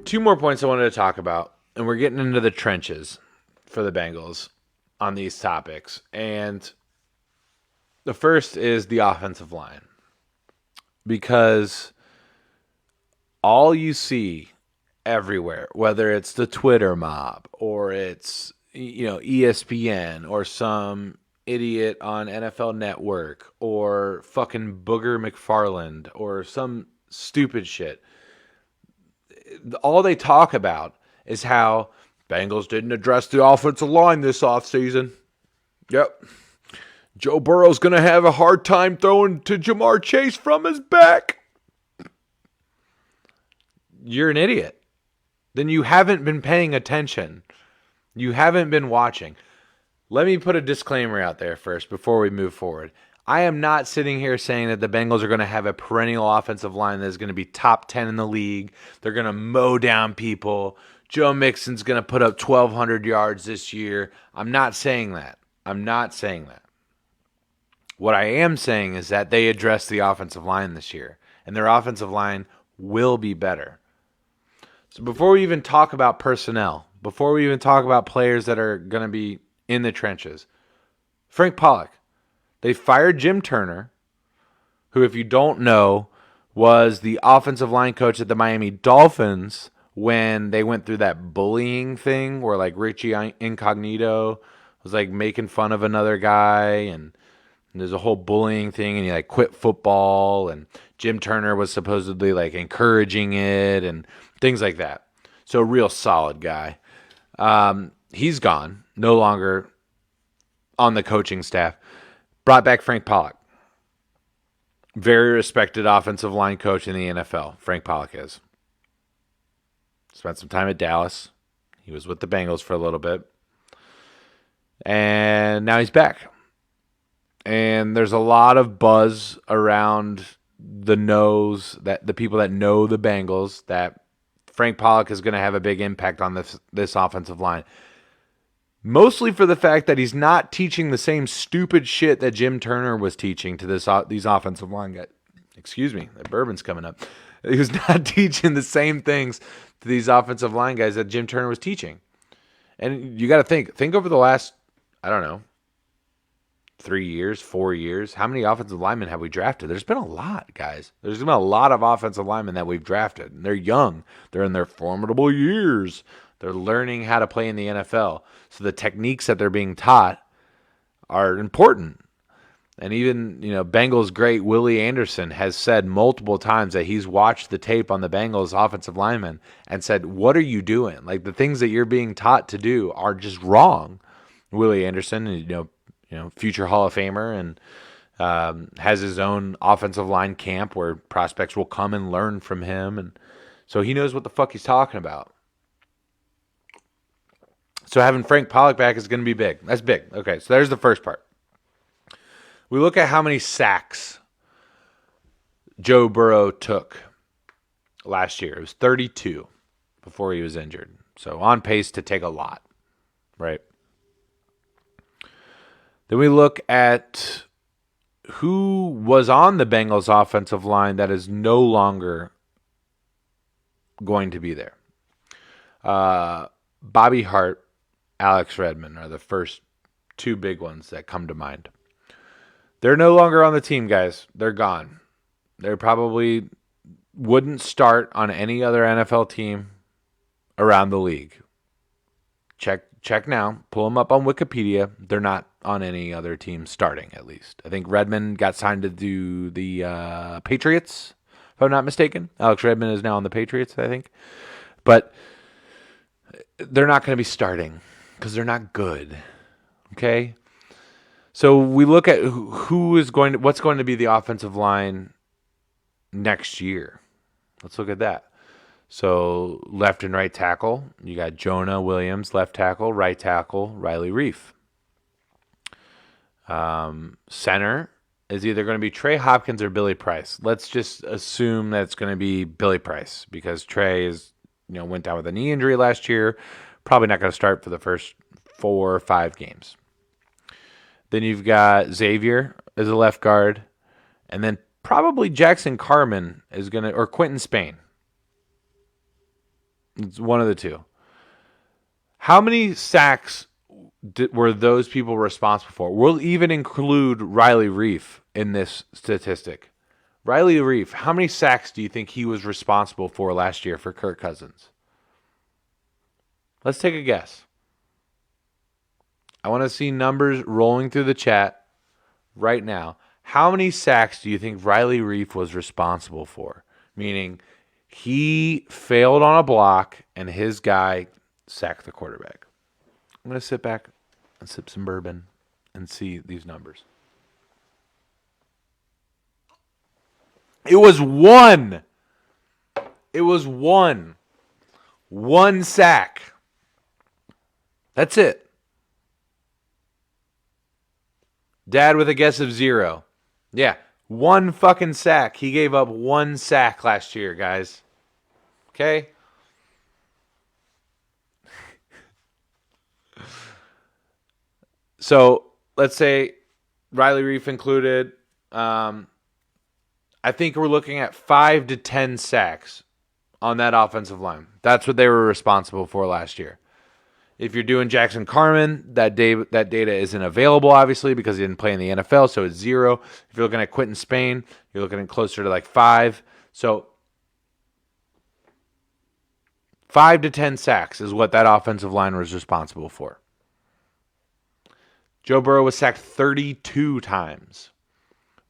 2 more points I wanted to talk about, and we're getting into the trenches for the Bengals on these topics. And the first is the offensive line, because all you see everywhere, whether it's the Twitter mob or it's ESPN or some idiot on NFL Network or fucking Booger McFarland or some stupid shit. All they talk about is how Bengals didn't address the offensive line this offseason. Yep. Joe Burrow's going to have a hard time throwing to Jamar Chase from his back. You're an idiot. Then you haven't been paying attention. You haven't been watching. Let me put a disclaimer out there first before we move forward. I am not sitting here saying that the Bengals are going to have a perennial offensive line that is going to be top 10 in the league. They're going to mow down people. Joe Mixon's going to put up 1,200 yards this year. I'm not saying that. What I am saying is that they addressed the offensive line this year, and their offensive line will be better. So before we even talk about personnel, before we even talk about players that are going to be in the trenches, Frank Pollock, they fired Jim Turner, who, if you don't know, was the offensive line coach at the Miami Dolphins when they went through that bullying thing where like Richie Incognito was like making fun of another guy and there's a whole bullying thing and he like quit football and Jim Turner was supposedly like encouraging it and things like that. So a real solid guy. He's gone, no longer on the coaching staff. Brought back Frank Pollock. Very respected offensive line coach in the NFL. Frank Pollock is. Spent some time at Dallas. He was with the Bengals for a little bit. And now he's back. And there's a lot of buzz around the people that know the Bengals that Frank Pollock is going to have a big impact on this offensive line. Mostly for the fact that he's not teaching the same stupid shit that Jim Turner was teaching to these offensive line guys. Excuse me, the bourbon's coming up. He was not teaching the same things to these offensive line guys that Jim Turner was teaching. And you got to think over the last, 3 years, 4 years, how many offensive linemen have we drafted? There's been a lot, guys. There's been a lot of offensive linemen that we've drafted. And they're young. They're in their formidable years. They're learning how to play in the NFL. So the techniques that they're being taught are important. And even, Bengals great Willie Anderson has said multiple times that he's watched the tape on the Bengals offensive linemen and said, what are you doing? Like the things that you're being taught to do are just wrong. Willie Anderson, future Hall of Famer and has his own offensive line camp where prospects will come and learn from him. And so he knows what the fuck he's talking about. So having Frank Pollock back is going to be big. That's big. Okay, so there's the first part. We look at how many sacks Joe Burrow took last year. It was 32 before he was injured. So on pace to take a lot, right? Then we look at who was on the Bengals offensive line that is no longer going to be there. Bobby Hart, Alex Redmond are the first two big ones that come to mind. They're no longer on the team, guys. They're gone. They probably wouldn't start on any other NFL team around the league. Check now. Pull them up on Wikipedia. They're not on any other team starting, at least. I think Redmond got signed to do the Patriots, if I'm not mistaken. Alex Redmond is now on the Patriots, I think. But they're not going to be starting because they're not good. Okay? So we look at what's going to be the offensive line next year. Let's look at that. So left and right tackle, you got Jonah Williams, left tackle, right tackle, Riley Reiff. Center is either going to be Trey Hopkins or Billy Price. Let's just assume that it's going to be Billy Price because Trey went down with a knee injury last year. Probably not going to start for the first 4 or 5 games. Then you've got Xavier as a left guard. And then probably Jackson Carman is going to, or Quentin Spain. It's one of the two. How many sacks were those people responsible for? We'll even include Riley Reiff in this statistic. Riley Reiff, how many sacks do you think he was responsible for last year for Kirk Cousins? Let's take a guess. I want to see numbers rolling through the chat right now. How many sacks do you think Riley Reiff was responsible for? Meaning he failed on a block and his guy sacked the quarterback. I'm going to sit back and sip some bourbon and see these numbers. It was one. It was one. One sack. That's it. Dad with a guess of 0. Yeah, one fucking sack. He gave up one sack last year, guys. Okay? So, let's say Riley Reiff included. I think we're looking at 5 to 10 sacks on that offensive line. That's what they were responsible for last year. If you're doing Jackson Carman, that data isn't available, obviously, because he didn't play in the NFL, so it's 0. If you're looking at Quinton Spain, you're looking at closer to like 5. So 5 to 10 sacks is what that offensive line was responsible for. Joe Burrow was sacked 32 times.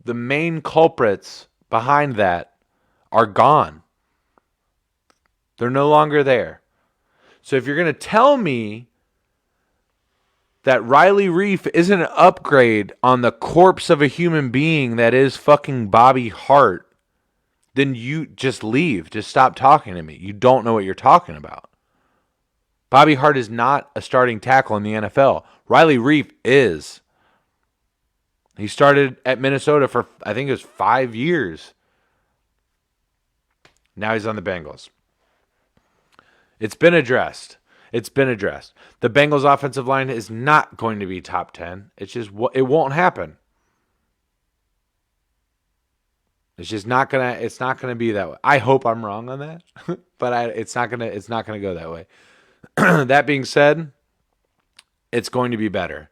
The main culprits behind that are gone. They're no longer there. So if you're going to tell me that Riley Reiff isn't an upgrade on the corpse of a human being that is fucking Bobby Hart, then you just leave. Just stop talking to me. You don't know what you're talking about. Bobby Hart is not a starting tackle in the NFL. Riley Reiff is. He started at Minnesota for, I think it was 5 years. Now he's on the Bengals. It's been addressed. It's been addressed. The Bengals offensive line is not going to be top 10. It's just, it won't happen. It's just not gonna be that way. I hope I'm wrong on that, but it's not gonna go that way. That being said, it's going to be better.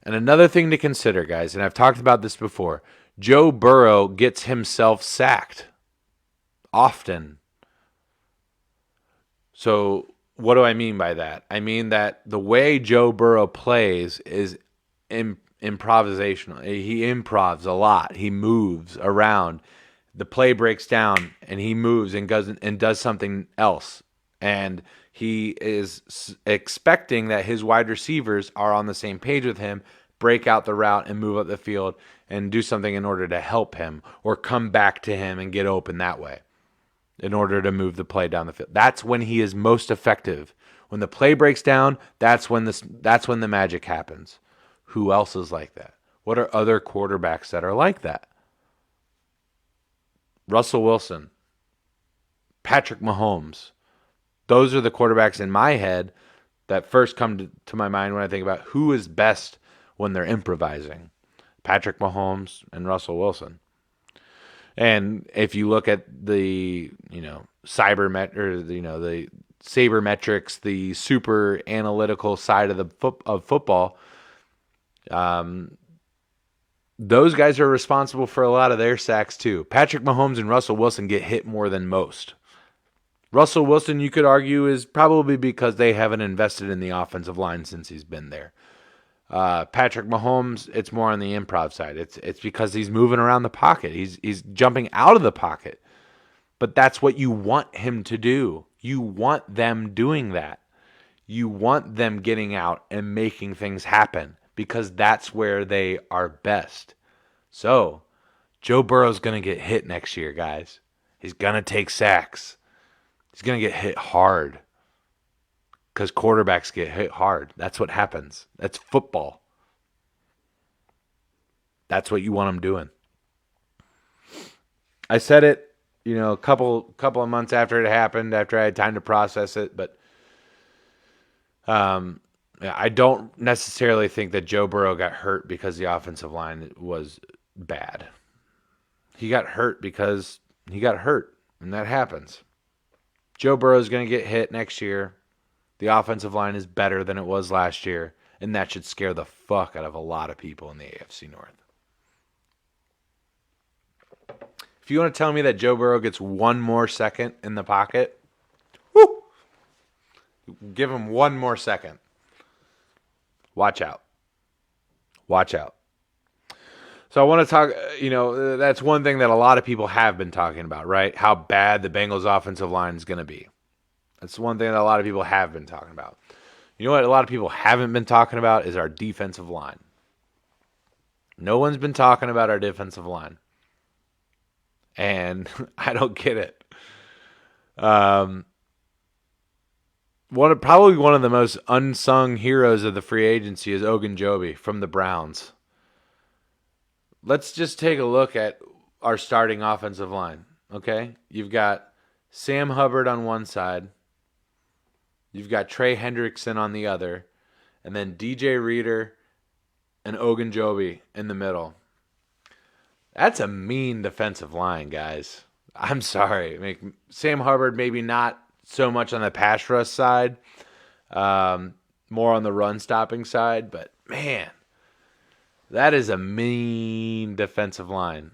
And another thing to consider, guys, and I've talked about this before, Joe Burrow gets himself sacked often. So what do I mean by that? I mean that the way Joe Burrow plays is improvisational. He improvs a lot. He moves around. The play breaks down, and he moves and does something else. And he is expecting that his wide receivers are on the same page with him, break out the route and move up the field and do something in order to help him or come back to him and get open that way in order to move the play down the field. That's when he is most effective. When the play breaks down, that's when the magic happens. Who else is like that? What are other quarterbacks that are like that? Russell Wilson, Patrick Mahomes. Those are the quarterbacks in my head that first come to my mind when I think about who is best when they're improvising. Patrick Mahomes and Russell Wilson. And if you look at the, the sabermetrics, the super analytical side of football, those guys are responsible for a lot of their sacks too. Patrick Mahomes and Russell Wilson get hit more than most. Russell Wilson, you could argue, is probably because they haven't invested in the offensive line since he's been there. Patrick Mahomes, it's more on the improv side. It's because he's moving around the pocket. He's jumping out of the pocket. But that's what you want him to do. You want them doing that. You want them getting out and making things happen because that's where they are best. So, Joe Burrow's going to get hit next year, guys. He's going to take sacks. He's going to get hit hard. Because quarterbacks get hit hard. That's what happens. That's football. That's what you want them doing. I said it, a couple of months after it happened, after I had time to process it, but I don't necessarily think that Joe Burrow got hurt because the offensive line was bad. He got hurt because he got hurt, and that happens. Joe Burrow is going to get hit next year. The offensive line is better than it was last year, and that should scare the fuck out of a lot of people in the AFC North. If you want to tell me that Joe Burrow gets one more second in the pocket, give him one more second. Watch out. Watch out. So I want to talk, that's one thing that a lot of people have been talking about, right? How bad the Bengals offensive line is going to be. That's one thing that a lot of people have been talking about. You know what a lot of people haven't been talking about is our defensive line. No one's been talking about our defensive line. And I don't get it. Probably one of the most unsung heroes of the free agency is Ogunjobi from the Browns. Let's just take a look at our starting offensive line, okay? You've got Sam Hubbard on one side. You've got Trey Hendrickson on the other. And then DJ Reader and Ogunjobi in the middle. That's a mean defensive line, guys. I'm sorry. Sam Hubbard maybe not so much on the pass rush side, more on the run-stopping side. But, man, that is a mean defensive line.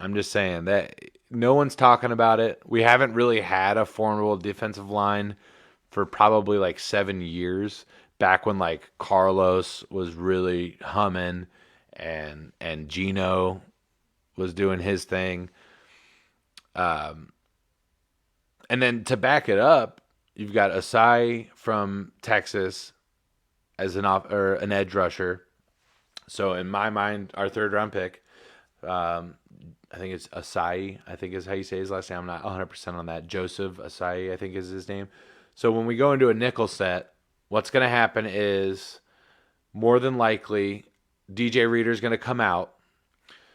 I'm just saying that no one's talking about it. We haven't really had a formidable defensive line for probably like 7 years, back when like Carlos was really humming and Gino was doing his thing. And then to back it up, you've got Asai from Texas as an edge rusher. So in my mind, our third round pick, I think it's Asai, I think is how you say his last name. I'm not 100% on that. Joseph Asai, I think is his name. So when we go into a nickel set, what's going to happen is more than likely DJ Reader's going to come out.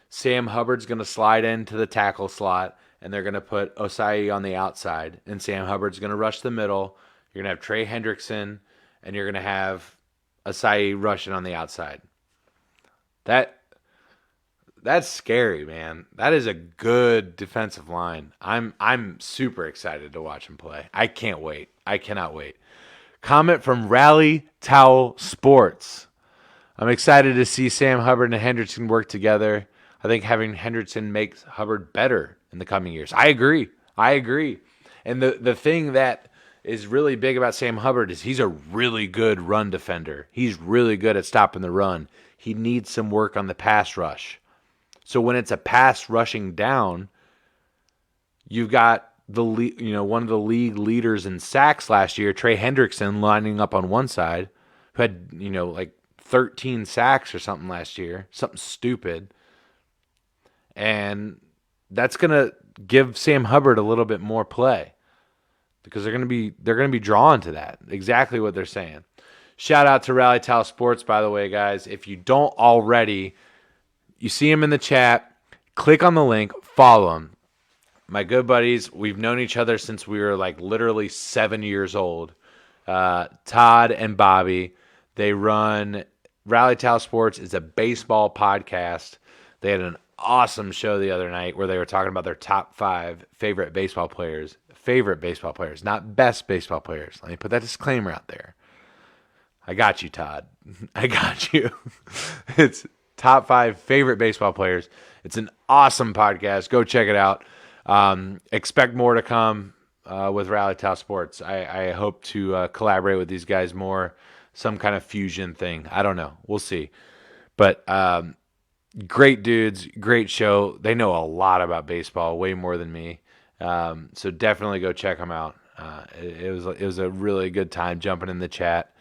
Sam Hubbard's going to slide into the tackle slot, and they're going to put Osai on the outside. And Sam Hubbard's going to rush the middle. You're going to have Trey Hendrickson, and you're going to have Osai rushing on the outside. That's scary, man. That is a good defensive line. I'm super excited to watch him play. I can't wait. I cannot wait. Comment from Rally Towel Sports. I'm excited to see Sam Hubbard and Hendrickson work together. I think having Hendrickson makes Hubbard better in the coming years. I agree. And the thing that is really big about Sam Hubbard is he's a really good run defender. He's really good at stopping the run. He needs some work on the pass rush. So when it's a pass rushing down, you've got one of the league leaders in sacks last year, Trey Hendrickson, lining up on one side, who had like 13 sacks or something last year, something stupid. And that's going to give Sam Hubbard a little bit more play because they're going to be drawn to that. Exactly what they're saying. Shout out to Rally Towel Sports, by the way, guys. If you don't already, you see him in the chat, click on the link, follow him. My good buddies, we've known each other since we were like literally 7 years old. Todd and Bobby, they run Rally Towel Sports. It's a baseball podcast. They had an awesome show the other night where they were talking about their top 5 favorite baseball players, not best baseball players. Let me put that disclaimer out there. I got you, Todd. I got you. It's top 5 favorite baseball players. It's an awesome podcast. Go check it out. Expect more to come with Rally Towel Sports. I hope to collaborate with these guys more, some kind of fusion thing. I don't know. We'll see. But great dudes, great show. They know a lot about baseball, way more than me. So definitely go check them out. It was a really good time jumping in the chat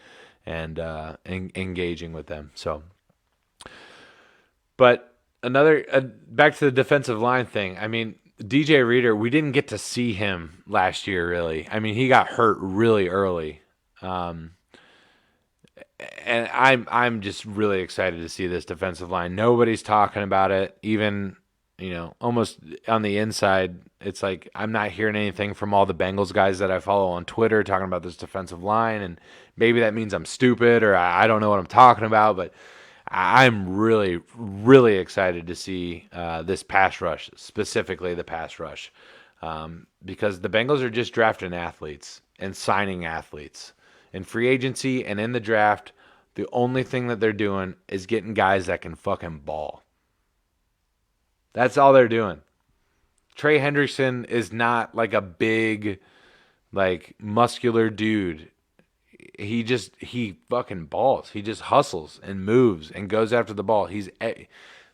and engaging with them. So, but back to the defensive line thing. I mean, DJ Reader, we didn't get to see him last year, really. I mean, he got hurt really early. And I'm just really excited to see this defensive line. Nobody's talking about it. Even, almost on the inside, it's like I'm not hearing anything from all the Bengals guys that I follow on Twitter talking about this defensive line. And maybe that means I'm stupid or I don't know what I'm talking about, but I'm really, really excited to see this pass rush, specifically the pass rush, because the Bengals are just drafting athletes and signing athletes. In free agency and in the draft, the only thing that they're doing is getting guys that can fucking ball. That's all they're doing. Trey Hendrickson is not like a big, like muscular dude. he fucking balls. He just hustles and moves and goes after the ball.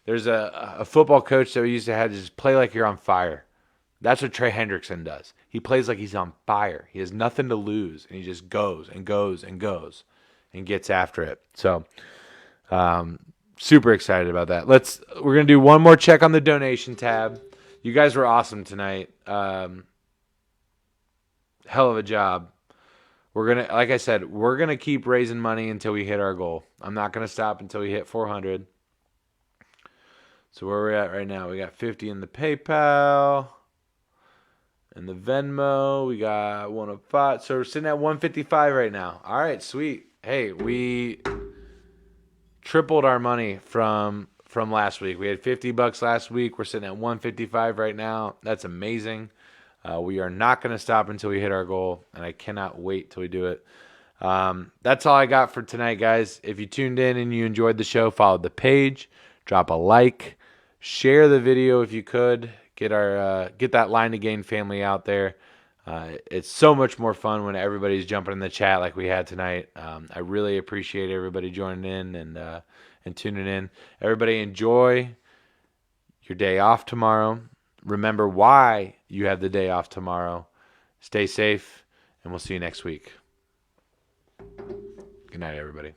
There's a football coach that we used to have, just play like you're on fire. That's what Trey Hendrickson does. He plays like he's on fire. He has nothing to lose, and he just goes and goes and goes and gets after it. So, super excited about that. We're gonna do one more check on the donation tab. You guys were awesome tonight. Hell of a job. Like I said, we're gonna keep raising money until we hit our goal. I'm not gonna stop until we hit 400. So where we're at right now, we got 50 in the PayPal and the Venmo. We got 105. So we're sitting at 155 right now. All right, sweet. Hey, we tripled our money from last week. We had $50 last week. We're sitting at 155 right now. That's amazing. We are not going to stop until we hit our goal, and I cannot wait till we do it. That's all I got for tonight, guys. If you tuned in and you enjoyed the show, follow the page, drop a like, share the video if you could. Get that Line to Gain family out there. It's so much more fun when everybody's jumping in the chat like we had tonight. I really appreciate everybody joining in and tuning in. Everybody enjoy your day off tomorrow. Remember why you have the day off tomorrow. Stay safe, and we'll see you next week. Good night, everybody.